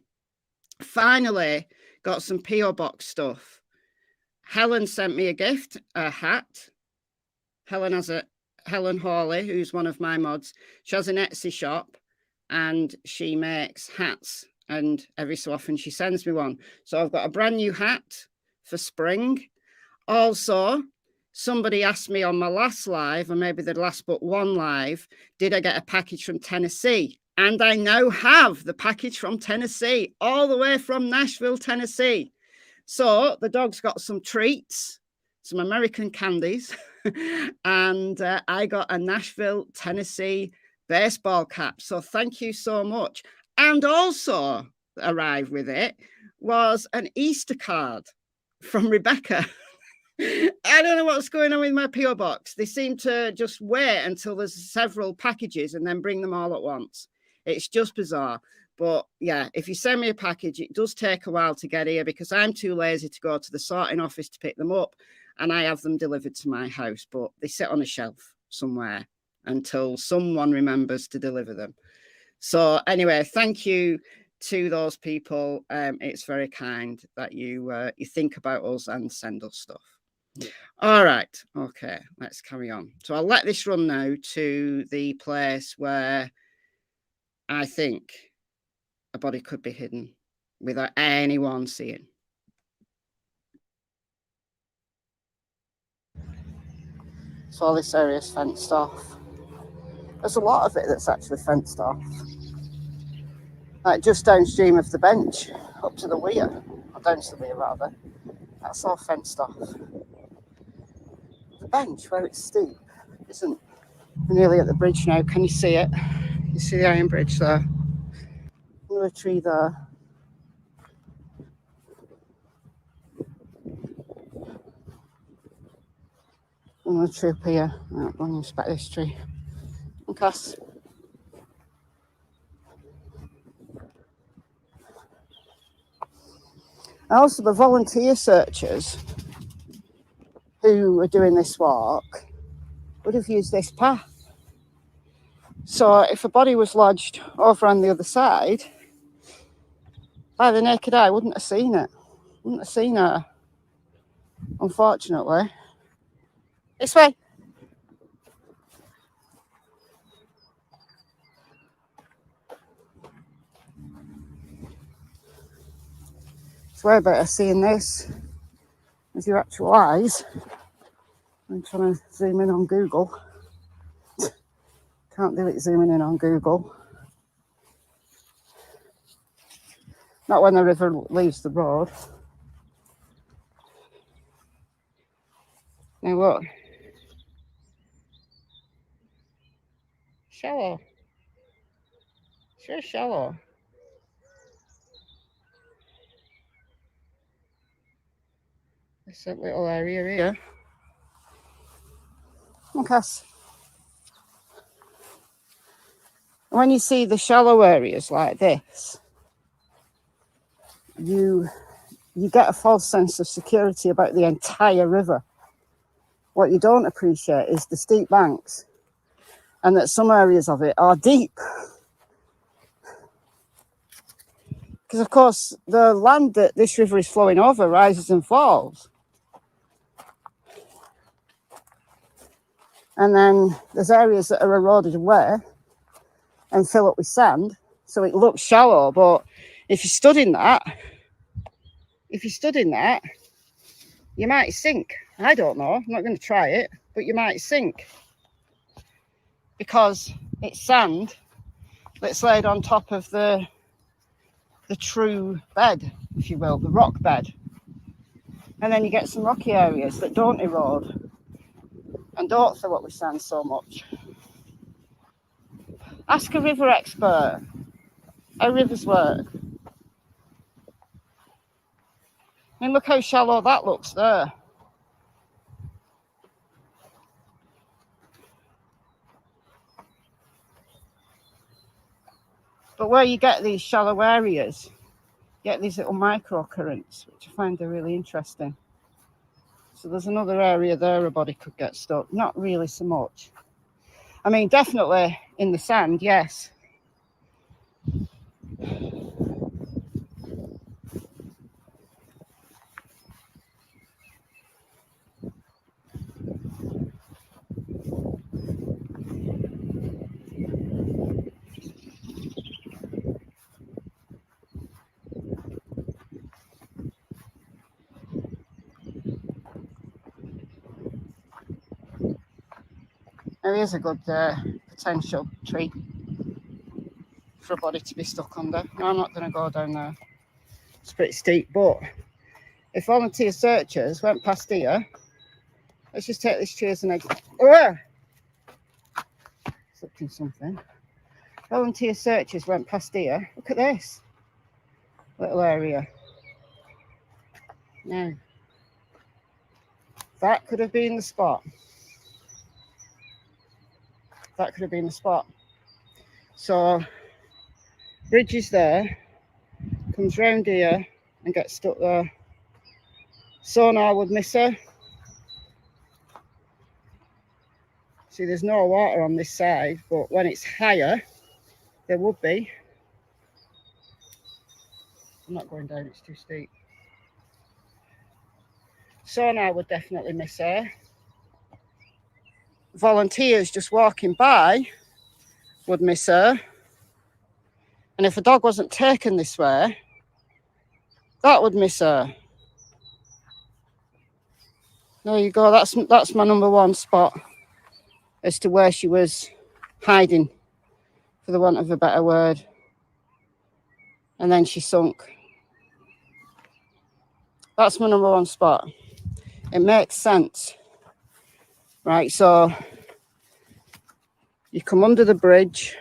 Speaker 1: finally got some P.O. Box stuff. Helen sent me a gift, a hat. Helen Hawley, who's one of my mods. She has an Etsy shop and she makes hats, and every so often she sends me one. So I've got a brand new hat for spring. Also, somebody asked me on my last live, or maybe the last but one live, did I get a package from Tennessee? And I now have the package from Tennessee, all the way from Nashville, Tennessee. So the dog's got some treats, some American candies, and I got a Nashville, Tennessee baseball cap. So thank you so much. And also arrived with it was an Easter card from Rebecca. I don't know what's going on with my P.O. box. They seem to just wait until there's several packages and then bring them all at once. It's just bizarre. But yeah, if you send me a package, it does take a while to get here because I'm too lazy to go to the sorting office to pick them up, and I have them delivered to my house, but they sit on a shelf somewhere until someone remembers to deliver them. So anyway, thank you to those people. It's very kind that you think about us and send us stuff. Yeah. All right. Okay, let's carry on. So I'll let this run now to the place where I think a body could be hidden without anyone seeing. So all this area is fenced off. There's a lot of it that's actually fenced off. Like just downstream of the bench, up to the weir, or down to the weir rather, that's all fenced off. The bench where it's steep isn't. We're nearly at the bridge now. Can you see it? You see the iron bridge there? Another tree there. Another tree up here. Right, I'm going to inspect this tree. And Cass. Also, the volunteer searchers who are doing this walk would have used this path. So if a body was lodged over on the other side, by the naked eye, wouldn't have seen it. Wouldn't have seen her, unfortunately. This way. It's way better seeing this with your actual eyes. I'm trying to zoom in on Google. Can't do it zooming in on Google. Not when the river leaves the road. Now look. Shallow. Sure shallow. This little area here. Okay. When you see the shallow areas like this, you get a false sense of security about the entire river. What you don't appreciate is the steep banks, and that some areas of it are deep. Because, of course, the land that this river is flowing over rises and falls. And then there's areas that are eroded away and fill up with sand, so it looks shallow. But if you stood in that, you might sink. I don't know. I'm not going to try it, but you might sink because it's sand that's laid on top of the true bed, if you will, the rock bed. And then you get some rocky areas that don't erode and don't fill up with sand so much. Ask a river expert how rivers work. I mean, look how shallow that looks there. But where you get these shallow areas, you get these little microcurrents, which I find are really interesting. So there's another area there a body could get stuck. Not really so much. I mean, definitely in the sand, yes. There is a good potential tree for a body to be stuck under. No, I'm not going to go down there. It's pretty steep, but if volunteer searchers went past here, let's just take this tree as an example. Slipped in something. Volunteer searchers went past here. Look at this little area. Now, that could have been the spot. That could have been the spot. So, bridge is there, comes round here and gets stuck there. Sonar would miss her. See, there's no water on this side, but when it's higher, there would be. I'm not going down, it's too steep. Sonar would definitely miss her. Volunteers just walking by would miss her. And if a dog wasn't taken this way, that would miss her. There you go, that's my number one spot as to where she was hiding, for the want of a better word. And then she sunk. That's my number one spot. It makes sense. Right, so you come under the bridge,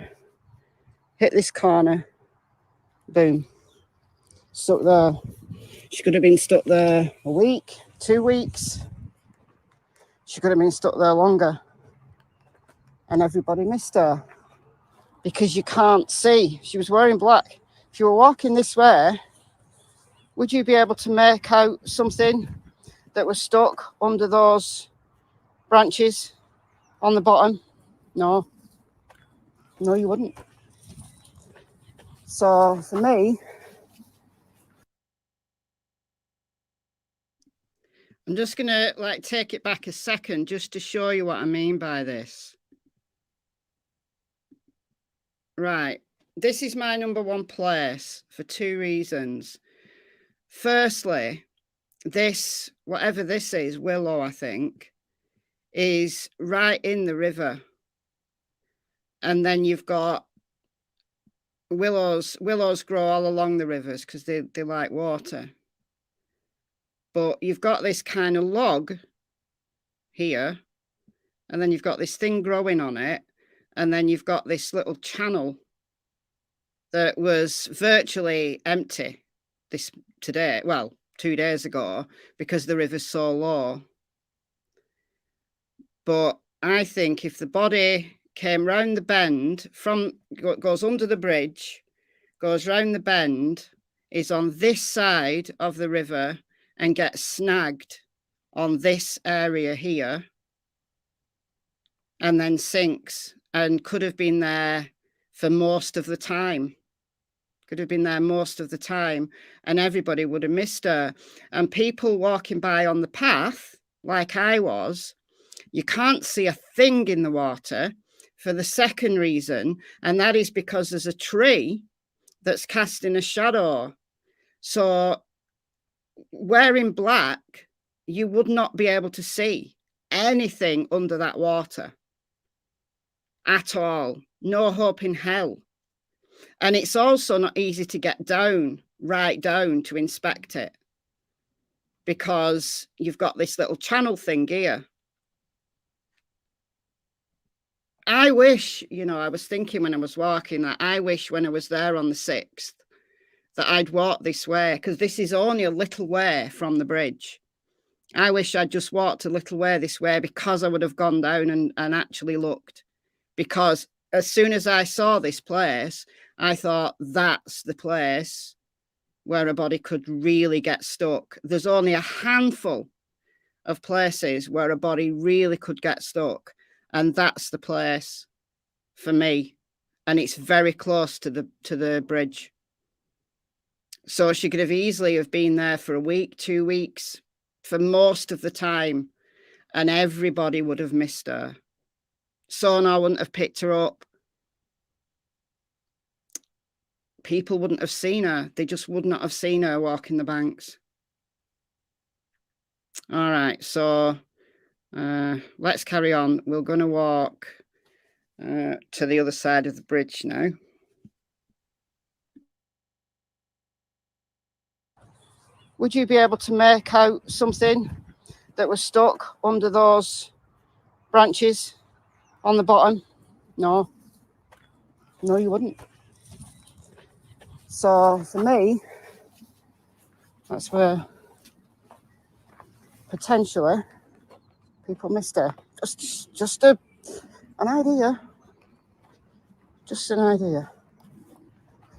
Speaker 1: hit this corner, boom, stuck there. She could have been stuck there a week, 2 weeks. She could have been stuck there longer. And everybody missed her because you can't see. She was wearing black. If you were walking this way, would you be able to make out something that was stuck under those branches on the bottom? No. No, you wouldn't. So for me, I'm just going to take it back a second just to show you what I mean by this. Right. This is my number one place for 2 reasons. Firstly, this, whatever this is, willow, I think, is right in the river. And then you've got willows. Willows grow all along the rivers because they like water. But you've got this kind of log here, and then you've got this thing growing on it, and then you've got this little channel that was virtually empty today, well, 2 days ago, because the river's so low. But I think if the body came round the bend, goes under the bridge, goes round the bend, is on this side of the river and gets snagged on this area here, and then sinks, and could have been there for most of the time. Could have been there most of the time, and everybody would have missed her. And people walking by on the path, like I was, you can't see a thing in the water for the second reason, and that is because there's a tree that's casting a shadow. So wearing black, you would not be able to see anything under that water at all. No hope in hell. And it's also not easy to get down, right down to inspect it, because you've got this little channel thing here. I wish, I was thinking when I was walking that I wish when I was there on the 6th that I'd walked this way, because this is only a little way from the bridge. I wish I'd just walked a little way this way, because I would have gone down and actually looked. Because as soon as I saw this place, I thought that's the place where a body could really get stuck. There's only a handful of places where a body really could get stuck, and that's the place. for me, and it's very close to the bridge. So she could have easily have been there for a week, 2 weeks, for most of the time, and everybody would have missed her. Sonar wouldn't have picked her up. People wouldn't have seen her. They just would not have seen her walking the banks. All right, so let's carry on. We're going to walk to the other side of the bridge now. Would you be able to make out something that was stuck under those branches on the bottom? No. No, you wouldn't. So for me, that's where potentially people missed her. Just an idea. Just an idea.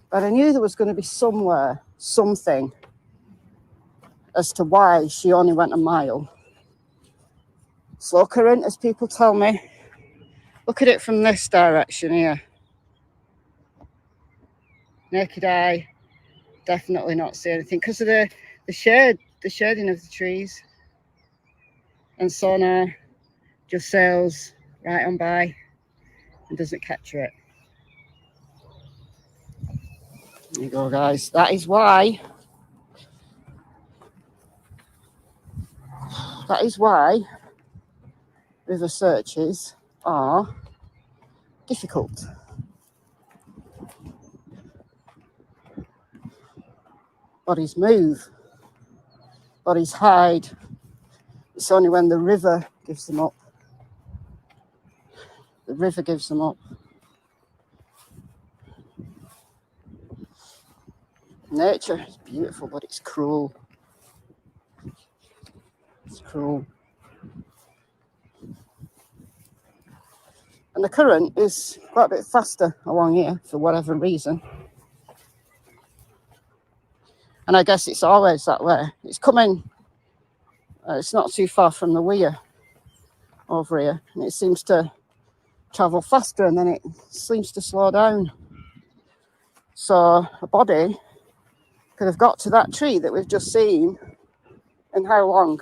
Speaker 1: But I knew there was going to be somewhere, something, as to why she only went a mile. Slow current, as people tell me. Look at it from this direction here. Naked eye, definitely not see anything because of the shading of the trees. And sonar just sails right on by and doesn't capture it. There you go, guys. That is why river searches are difficult. Bodies move, bodies hide. It's only when the river gives them up. The river gives them up. Nature is beautiful, but it's cruel. It's cruel. And the current is quite a bit faster along here for whatever reason. And I guess it's always that way. It's coming, it's not too far from the weir over here. And it seems to travel faster and then it seems to slow down. So a body could have got to that tree that we've just seen in how long?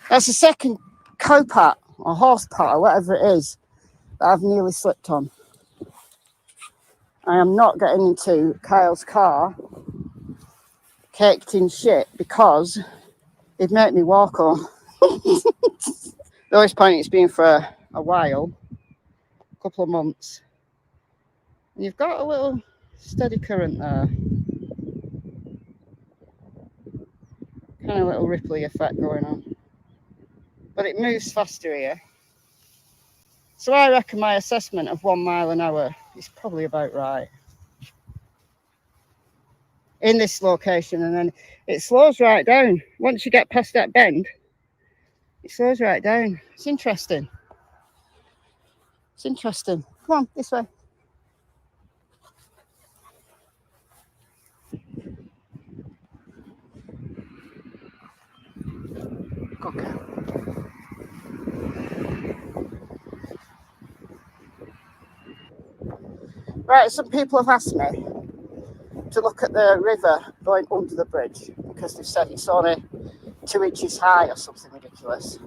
Speaker 1: That's the second cow pat or horse pat or whatever it is that I've nearly slipped on. I am not getting into Kyle's car caked in shit because he'd make me walk home. The lowest point it's been for a while, a couple of months. And you've got a little steady current there. Kind of little ripply effect going on. But it moves faster here. So I reckon my assessment of 1 mile an hour is probably about right. In this location, and then it slows right down. Once you get past that bend, it slows right down. It's interesting. It's interesting. Come on, this way. Okay. Right, some people have asked me to look at the river going under the bridge because they've said it's only 2 inches high or something ridiculous.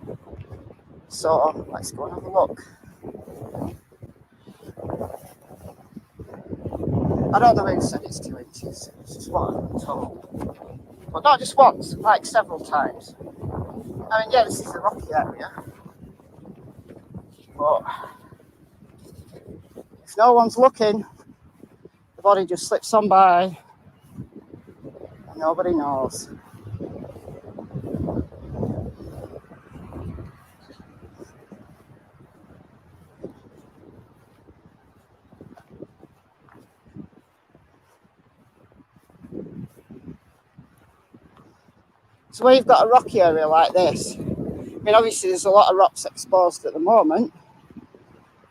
Speaker 1: So let's go and have a look. I don't know who said it's 2 inches. It's just what I'm told. But not just once, like several times. I mean, yeah, this is a rocky area. But if no one's looking, the body just slips on by. And nobody knows. So where you've got a rocky area like this, I mean, obviously there's a lot of rocks exposed at the moment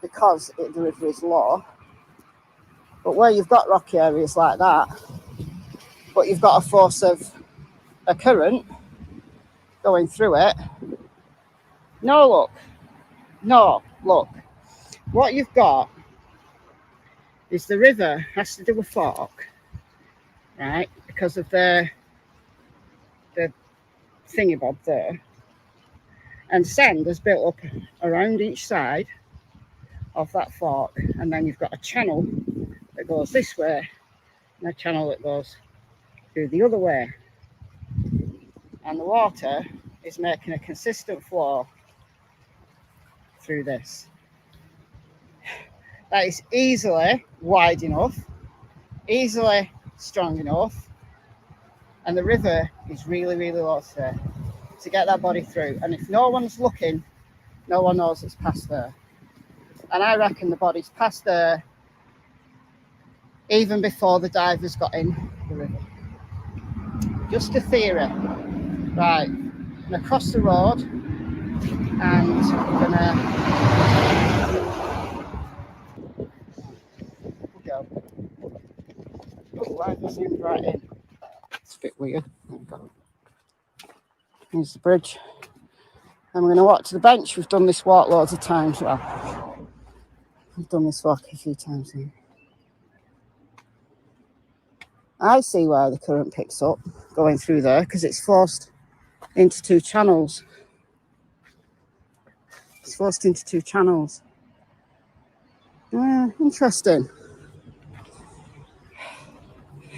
Speaker 1: because the river is low. But where you've got rocky areas like that, but you've got a force of a current going through it, no look, no, look, what you've got is the river has to do a fork, right? Because of the thingy bob there. And sand is built up around each side of that fork. And then you've got a channel that goes this way and a channel that goes through the other way. And the water is making a consistent flow through this. That is easily wide enough, easily strong enough, and the river is really, really low today to get that body through. And if no one's looking, no one knows it's past there. And I reckon the body's past there even before the divers got in the river. Just a theory. Right, I'm gonna cross the road and I'm gonna go. Oh, light was in right in. It's a bit weird. There we go. Here's the bridge. And we're going to walk to the bench. We've done this walk loads of times. Well, we've done this walk a few times here. I see why the current picks up going through there, because it's forced into two channels. It's forced into two channels. Interesting.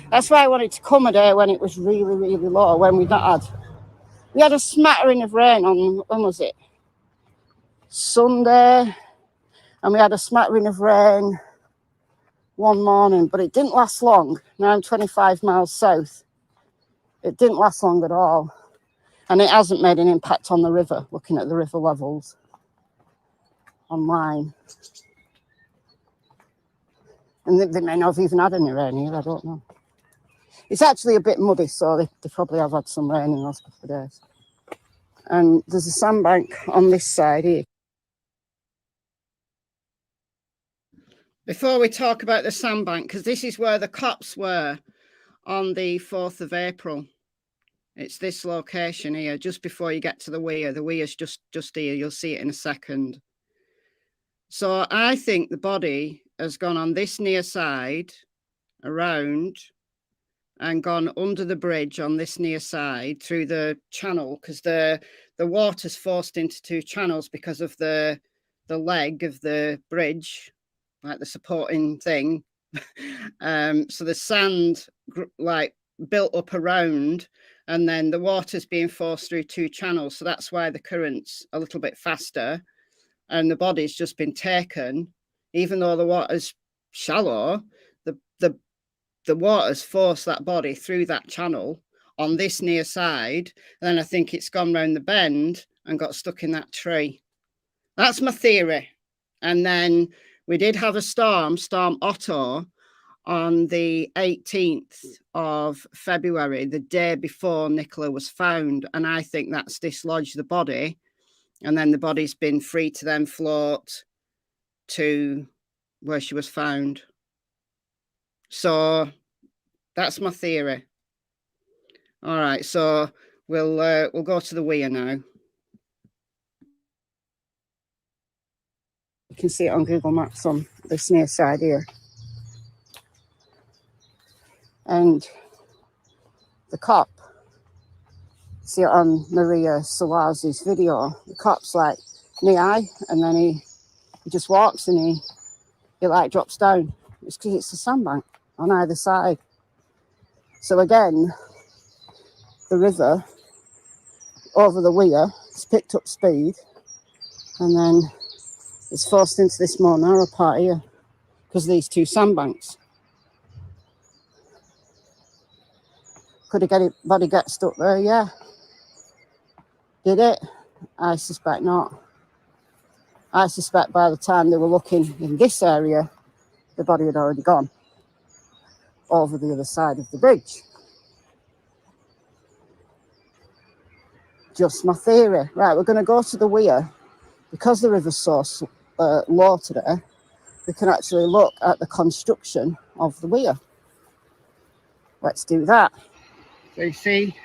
Speaker 1: That's why I wanted to come a day when it was really, really low, when we had a smattering of rain on, when was it? Sunday. And we had a smattering of rain one morning, but it didn't last long. Now I'm 25 miles south. It didn't last long at all. And it hasn't made an impact on the river, looking at the river levels online. And they may not have even had any rain here, I don't know. It's actually a bit muddy, so they probably have had some rain in those couple of days. And there's a sandbank on this side here. Before we talk about the sandbank, because this is where the cops were on the 4th of April. It's this location here, just before you get to the weir. The weir's just here. You'll see it in a second. So I think the body has gone on this near side, around, and gone under the bridge on this near side through the channel, because the water's forced into two channels because of the leg of the bridge, like the supporting thing. So the sand like built up around, and then the water's being forced through two channels. So that's why the current's a little bit faster, and the body's just been taken. Even though the water's shallow, the water's forced that body through that channel on this near side. And then I think it's gone round the bend and got stuck in that tree. That's my theory. And then we did have a Storm Otto, on the 18th of February, the day before Nicola was found. And I think that's dislodged the body. And then the body's been free to then float to where she was found. So that's my theory. All right, so we'll go to the weir now. You can see it on Google Maps on this near side here. And the cop, see it on Maria Salaz's video, the cop's like knee-high, and then he just walks and he like drops down. It's because it's a sandbank on either side. So again, the river over the weir has picked up speed, and then it's forced into this more narrow part here because of these two sandbanks. Could a body get stuck there? Yeah. Did it? I suspect not. I suspect by the time they were looking in this area, the body had already gone over the other side of the bridge. Just my theory. Right, we're going to go to the weir. Because the river's so low today, we can actually look at the construction of the weir. Let's do that. So you see,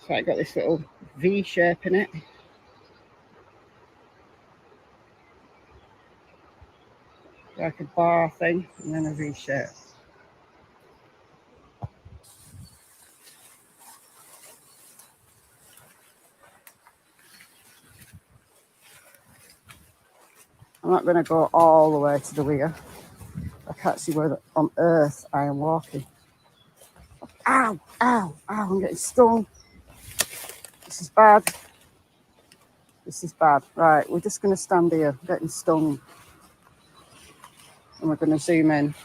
Speaker 1: so I got this little V shape in it. like a bar thing, and then a V shape. I'm not going to go all the way to the weir. I can't see where on earth I am walking. Ow, ow, ow, I'm getting stung. This is bad. This is bad. Right, we're just going to stand here, getting stung. And we're going to zoom in.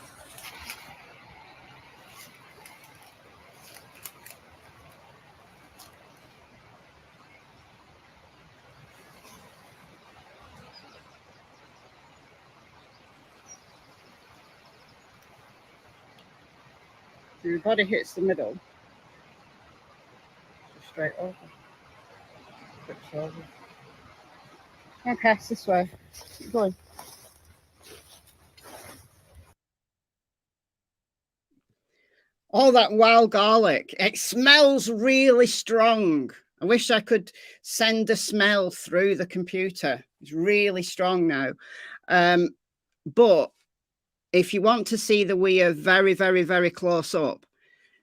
Speaker 1: So your body hits the middle. Just straight over. Flips over. Okay, it's this way. Keep going. All that wild garlic. It smells really strong. I wish I could send the smell through the computer. It's really strong now. But if you want to see the weir very, very, very close up,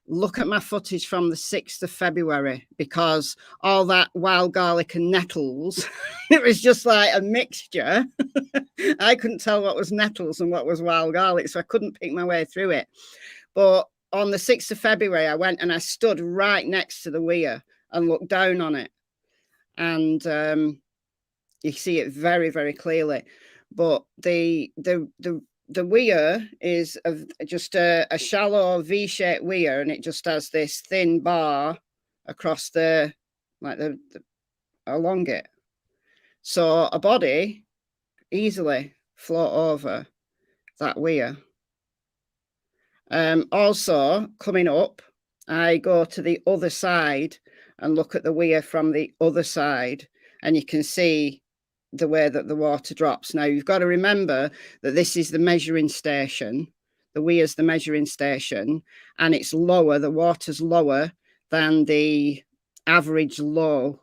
Speaker 1: look at my footage from the 6th of February, because all that wild garlic and nettles, it was just like a mixture. I couldn't tell what was nettles and what was wild garlic, so I couldn't pick my way through it. But on the 6th of February, I went and I stood right next to the weir and looked down on it. And you see it very, very clearly. But the weir is just a shallow V-shaped weir, and it just has this thin bar across the along it. So a body easily float over that weir. Also, coming up, I go to the other side and look at the weir from the other side, and you can see the way that the water drops. Now, you've got to remember that this is the measuring station. The weir's the measuring station, and it's lower, the water's lower than the average low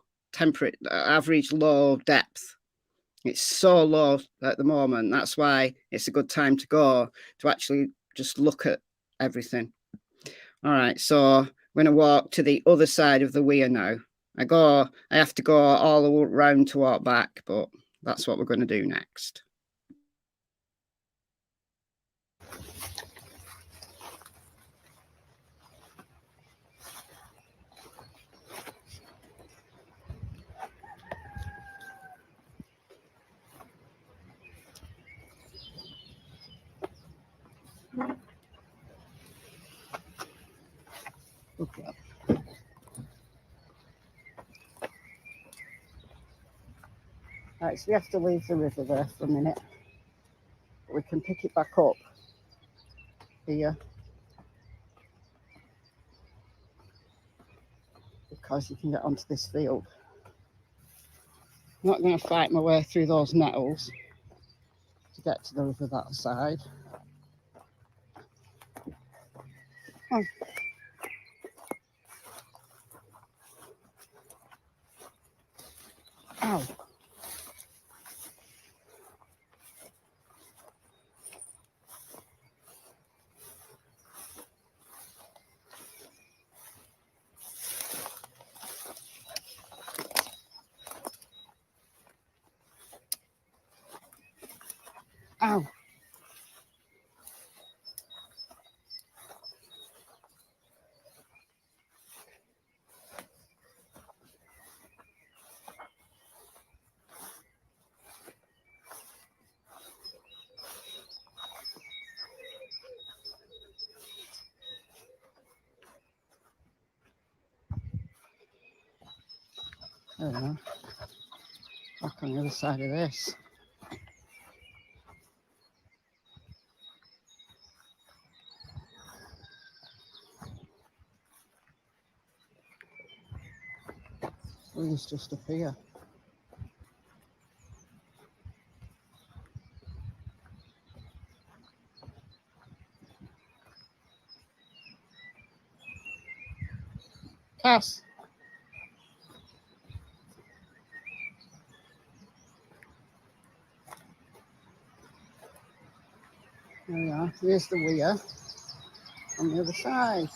Speaker 1: depth. It's so low at the moment. That's why it's a good time to go, to actually just look at everything. All right, so I'm going to walk to the other side of the weir now. I have to go all around to walk back, but that's what we're going to do next. Okay. Right, so we have to leave the river there for a minute. We can pick it back up here, because you can get onto this field. I'm not going to fight my way through those nettles to get to the river that side. Oh. Ow. Ow. There we are. Back on the other side of this. It's just up here. Cass. are. Here's the weir on the other side.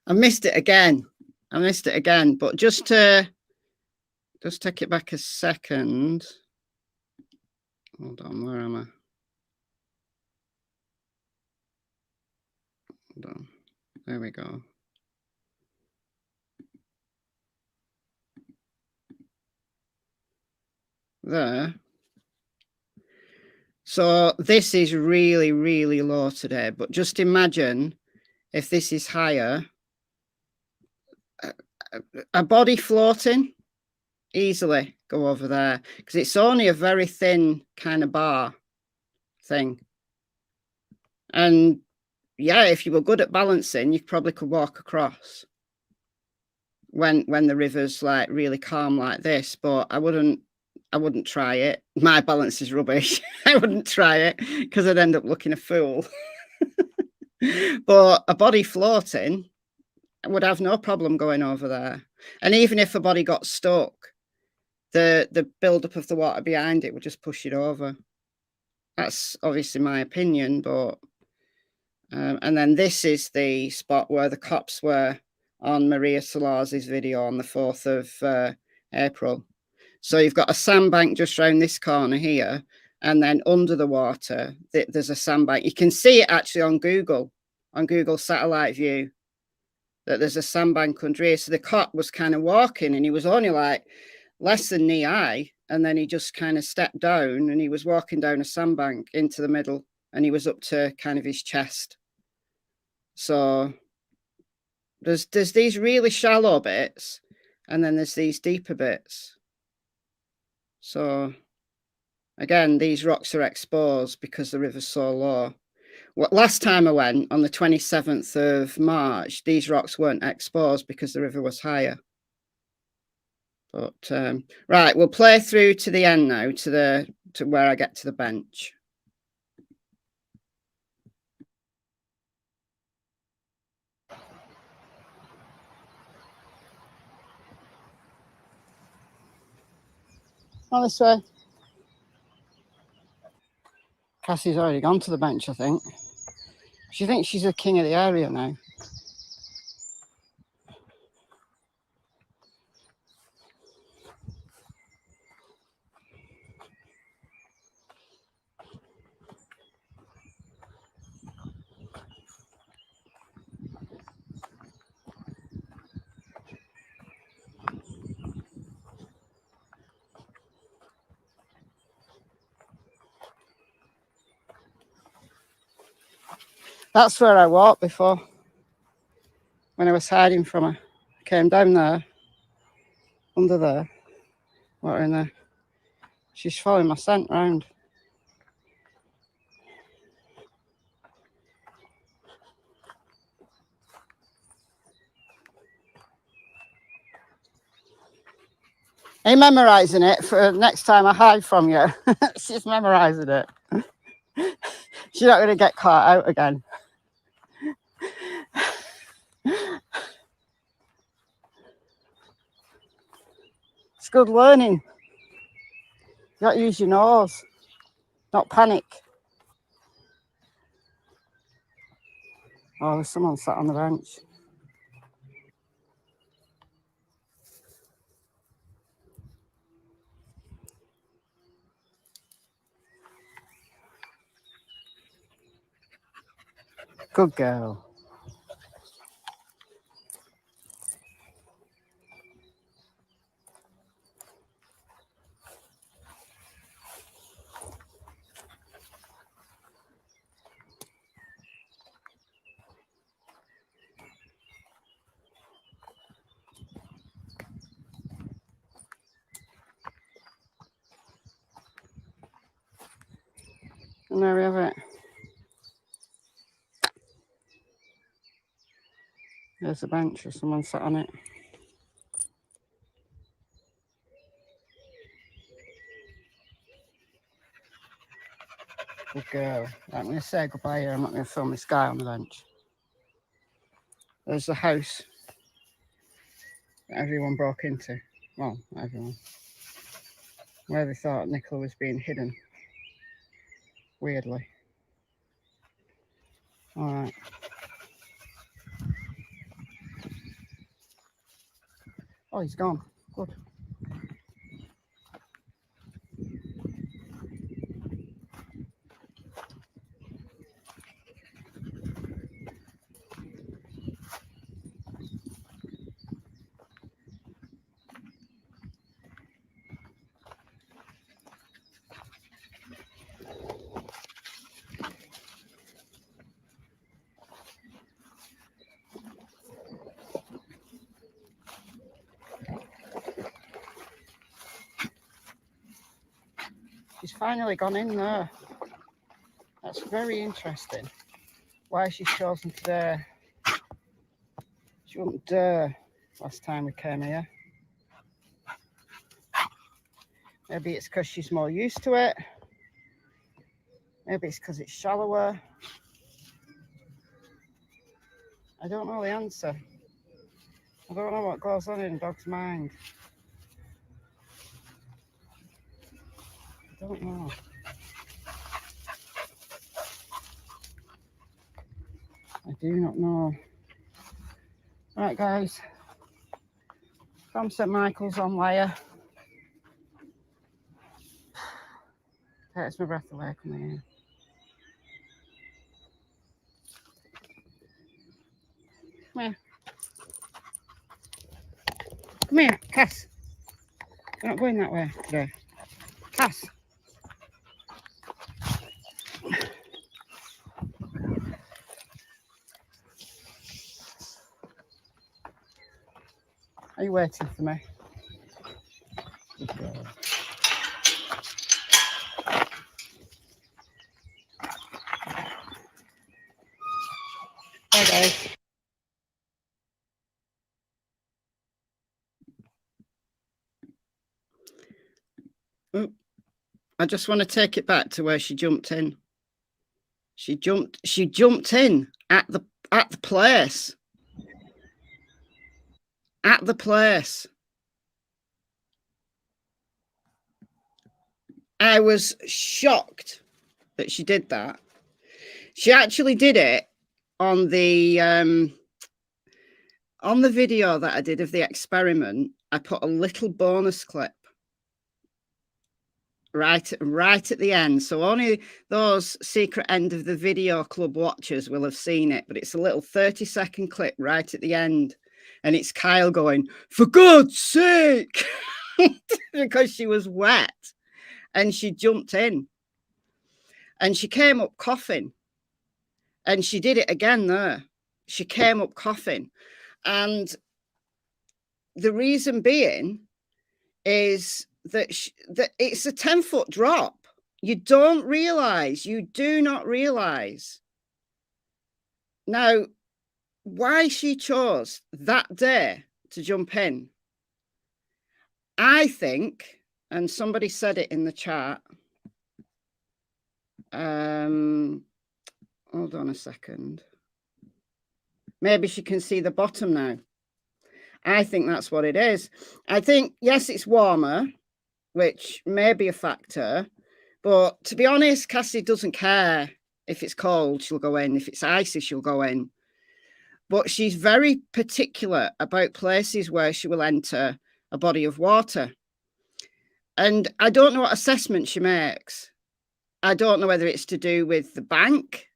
Speaker 1: I missed it again. But just to take it back a second. Hold on, where am I? Hold on. There we go. There. So this is really, really low today, but just imagine if this is higher, a body floating, easily go over there, because it's only a very thin kind of bar thing. And yeah, if you were good at balancing, you probably could walk across when the river's like really calm like this, but I wouldn't try it. My balance is rubbish. I wouldn't try it because I'd end up looking a fool. But a body floating, I would have no problem going over there. And even if a body got stuck, the build-up of the water behind it would just push it over. That's obviously my opinion, but and then this is the spot where the cops were on Maria Solar's video on the 4th of April. So you've got a sandbank just round this corner here, and then under the water, there's a sandbank. You can see it actually on Google satellite view, that there's a sandbank under here. So the cop was kind of walking, and he was only like less than knee high, and then he just kind of stepped down, and he was walking down a sandbank into the middle, and he was up to kind of his chest. So there's these really shallow bits, and then there's these deeper bits. So again, these rocks are exposed because the river's so low. Last time I went on the 27th of March, these rocks weren't exposed because the river was higher. But right, we'll play through to the end now, to where I get to the bench. On this way. Cassie's already gone to the bench, I think. She thinks she's the king of the area now. That's where I walked before, when I was hiding from her. I came down there, under there, water in there. She's following my scent round. Are you memorising it for next time I hide from you? She's memorising it. She's not going to get caught out again. It's good learning. You got to use your nose, not panic. Oh, there's someone sat on the bench. Good girl. And there we have it. There's a bench, or someone sat on it. Good girl. I'm going to say goodbye here. I'm not going to film this guy on the bench. There's the house that everyone broke into. Well, not everyone. Where they thought Nicola was being hidden. Weirdly. All right. Oh, he's gone. Good. She's finally gone in there. That's very interesting. Why she's chosen to dare. She wouldn't dare last time we came here. Maybe it's because she's more used to it. Maybe it's because it's shallower. I don't know the answer. I don't know what goes on in a dog's mind. I don't know. I do not know. Right, guys. From St Michael's on Wire. Takes my breath away coming in. Come here. Come here, Cass. We're not going that way today. Cass. Are you waiting for me? Good girl. Bye, guys. I just want to take it back to where she jumped in. She jumped in at the place. At the place. I was shocked that she did that. She actually did it on the video that I did of the experiment. I put a little bonus clip right at the end, so only those secret end of the video club watchers will have seen it, but it's a little 30-second clip right at the end, and it's Kyle going, "For God's sake," because she was wet and she jumped in and she came up coughing, and she did it again there. She came up coughing, and the reason being is that it's a 10-foot drop. You do not realize now why she chose that day to jump in. I think, and somebody said it in the chat, hold on a second, maybe she can see the bottom now. I think that's what it is. I think, yes, it's warmer, which may be a factor. But to be honest, Cassie doesn't care. If it's cold, she'll go in. If it's icy, she'll go in. But she's very particular about places where she will enter a body of water. And I don't know what assessment she makes. I don't know whether it's to do with the bank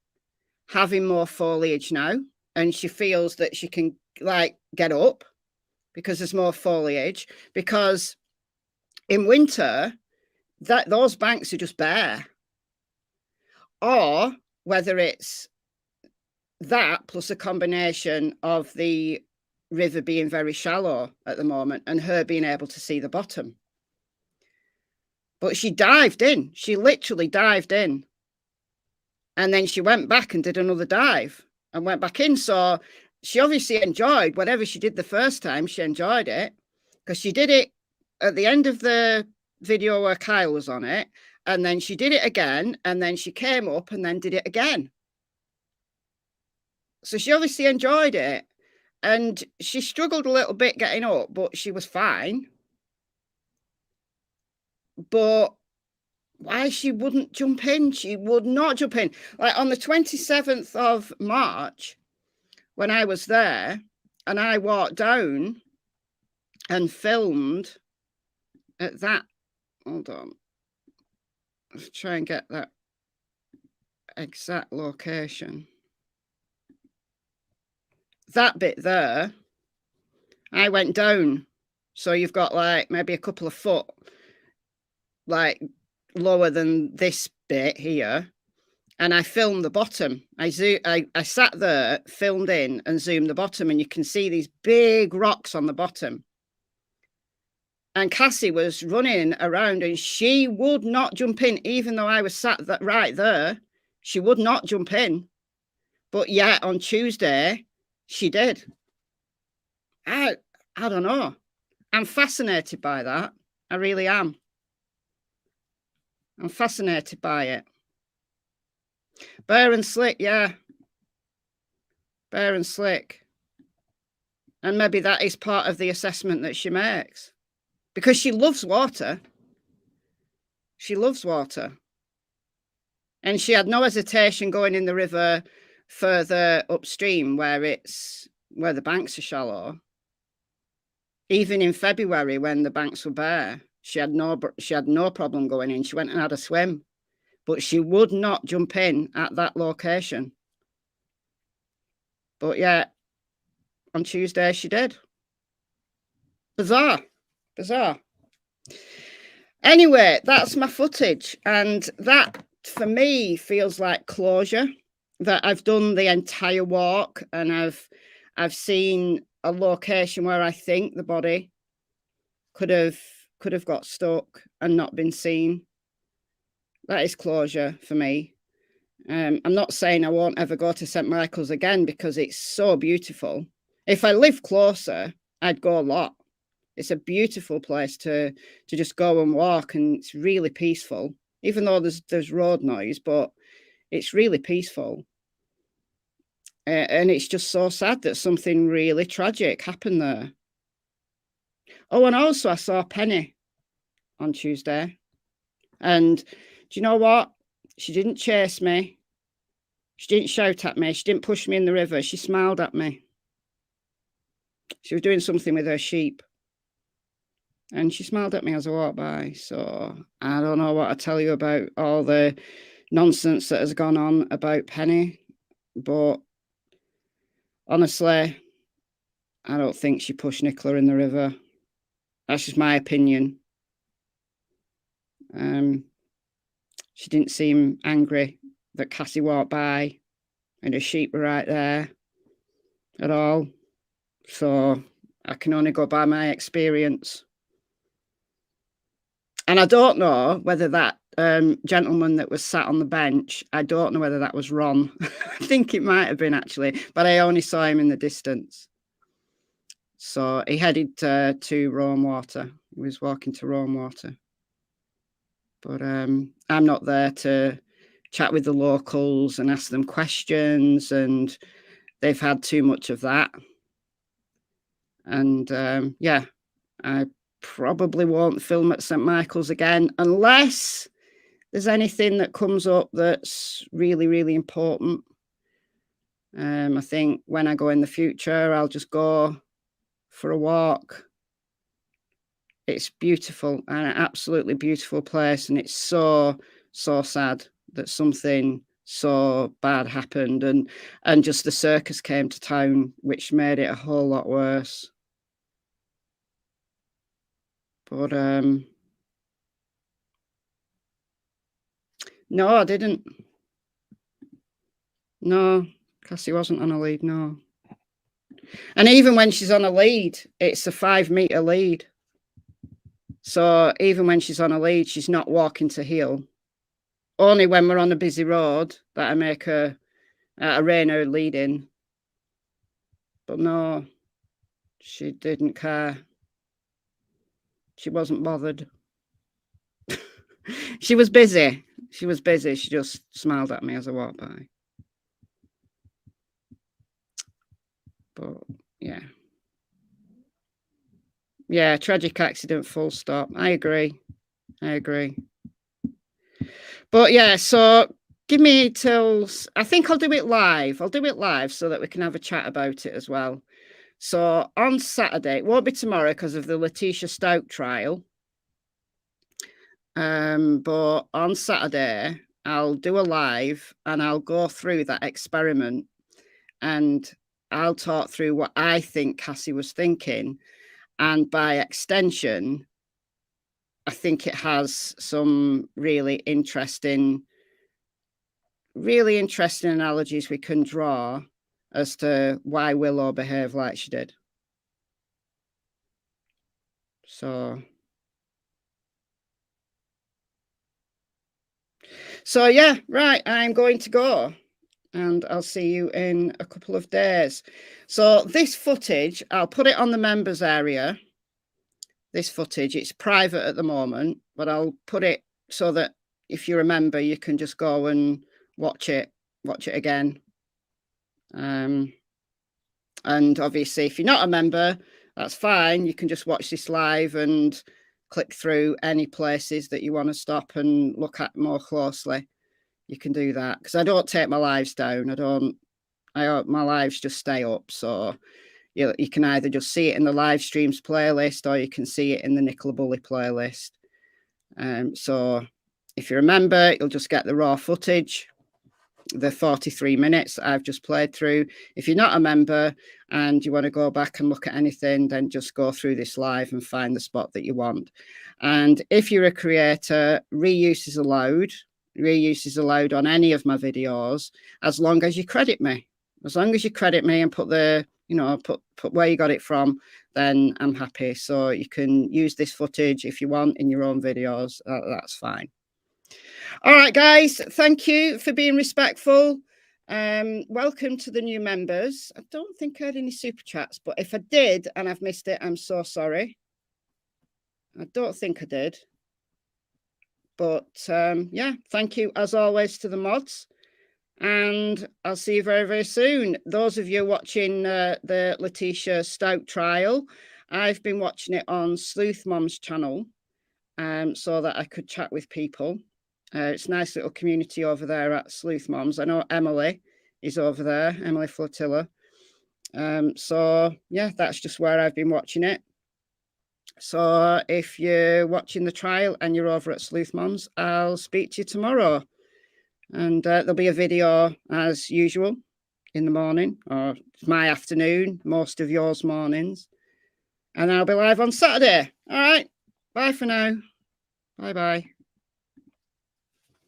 Speaker 1: having more foliage now, and she feels that she can, like, get up because there's more foliage, because in winter those banks are just bare, or whether it's that plus a combination of the river being very shallow at the moment and her being able to see the bottom. But she dived in. She literally dived in, and then she went back and did another dive and went back in. So she obviously enjoyed whatever she did the first time. She enjoyed it because she did it at the end of the video where Kyle was on it, and then she did it again, and then she came up and then did it again. So she obviously enjoyed it, and she struggled a little bit getting up, but she was fine. But why she wouldn't jump in? She would not jump in. Like on the 27th of March, when I was there, and I walked down and filmed at that. Hold on. Let's try and get that exact location. That bit there, I went down. So you've got like maybe a couple of foot, like lower than this bit here. And I filmed the bottom. I sat there, filmed in and zoomed the bottom, and you can see these big rocks on the bottom. And Cassie was running around and she would not jump in, even though I was sat right there. She would not jump in. But yet on Tuesday, she did. I don't know. I'm fascinated by that. I really am. I'm fascinated by it. Bare and slick, yeah. Bare and slick. And maybe that is part of the assessment that she makes. Because she loves water. She loves water. And she had no hesitation going in the river further upstream where the banks are shallow. Even in February when the banks were bare, she had no problem going in. She went and had a swim. But she would not jump in at that location. But yeah, on Tuesday she did. Bizarre. Anyway, that's my footage. And that, for me, feels like closure. That I've done the entire walk and I've seen a location where I think the body could have got stuck and not been seen. That is closure for me. I'm not saying I won't ever go to St. Michael's again because it's so beautiful. If I lived closer, I'd go a lot. It's a beautiful place to just go and walk, and it's really peaceful, even though there's road noise, but it's really peaceful. And it's just so sad that something really tragic happened there. Oh, and also I saw Penny on Tuesday. And do you know what? She didn't chase me. She didn't shout at me. She didn't push me in the river. She smiled at me. She was doing something with her sheep. And she smiled at me as I walked by. So I don't know what to tell you about all the nonsense that has gone on about Penny. But honestly, I don't think she pushed Nicola in the river. That's just my opinion. She didn't seem angry that Cassie walked by and her sheep were right there at all. So I can only go by my experience. And I don't know whether that gentleman that was sat on the bench, I don't know whether that was Ron. I think it might have been actually, but I only saw him in the distance. So he headed to Rome Water. He was walking to Rome Water. But I'm not there to chat with the locals and ask them questions, and they've had too much of that. And yeah, I probably won't film at St. Michael's again unless there's anything that comes up that's really, really important. I think when I go in the future, I'll just go for a walk. It's beautiful, an absolutely beautiful place, and it's so sad that something so bad happened, and just the circus came to town, which made it a whole lot worse. But no, I didn't. No, Cassie wasn't on a lead, no. And even when she's on a lead, it's a 5 meter lead. So even when she's on a lead, she's not walking to heel. Only when we're on a busy road that I make her rein her lead in. But no, she didn't care. She wasn't bothered. She was busy. She was busy. She just smiled at me as I walked by. But yeah. Yeah, tragic accident, full stop. I agree. But yeah, so give me till, I think I'll do it live. I'll do it live so that we can have a chat about it as well. So on Saturday, it won't be tomorrow because of the Letitia Stout trial. But on Saturday, I'll do a live and I'll go through that experiment and I'll talk through what I think Cassie was thinking. And by extension, I think it has some really interesting analogies we can draw as to why Willow behaved like she did. So yeah, right, I'm going to go and I'll see you in a couple of days. So this footage, I'll put it on the members area. This footage, it's private at the moment, but I'll put it so that if you remember, you can just go and watch it again. And obviously, if you're not a member, that's fine. You can just watch this live and click through any places that you want to stop and look at more closely. You can do that because I don't take my lives down. My lives just stay up. So you can either just see it in the live streams playlist or you can see it in the Nicola Bulley playlist. So if you remember, you'll just get the raw footage, the 43 minutes I've just played through. If you're not a member and you want to go back and look at anything, then just go through this live and find the spot that you want. And if you're a creator, reuse is allowed. Reuse is allowed on any of my videos, as long as you credit me. As long as you credit me and put the, put where you got it from, then I'm happy. So you can use this footage if you want in your own videos. That's fine. All right, guys, thank you for being respectful. Welcome to the new members. I don't think I had any super chats, but if I did and I've missed it, I'm so sorry. I don't think I did. But yeah, thank you as always to the mods. And I'll see you very, very soon. Those of you watching the Letitia Stout trial, I've been watching it on Sleuth Mom's channel so that I could chat with people. It's a nice little community over there at Sleuth Moms. I know Emily is over there, Emily Flotilla. So yeah, that's just where I've been watching it. So if you're watching the trial and you're over at Sleuth Moms, I'll speak to you tomorrow. And there'll be a video as usual in the morning, or my afternoon, most of yours mornings. And I'll be live on Saturday. All right. Bye for now. Bye-bye.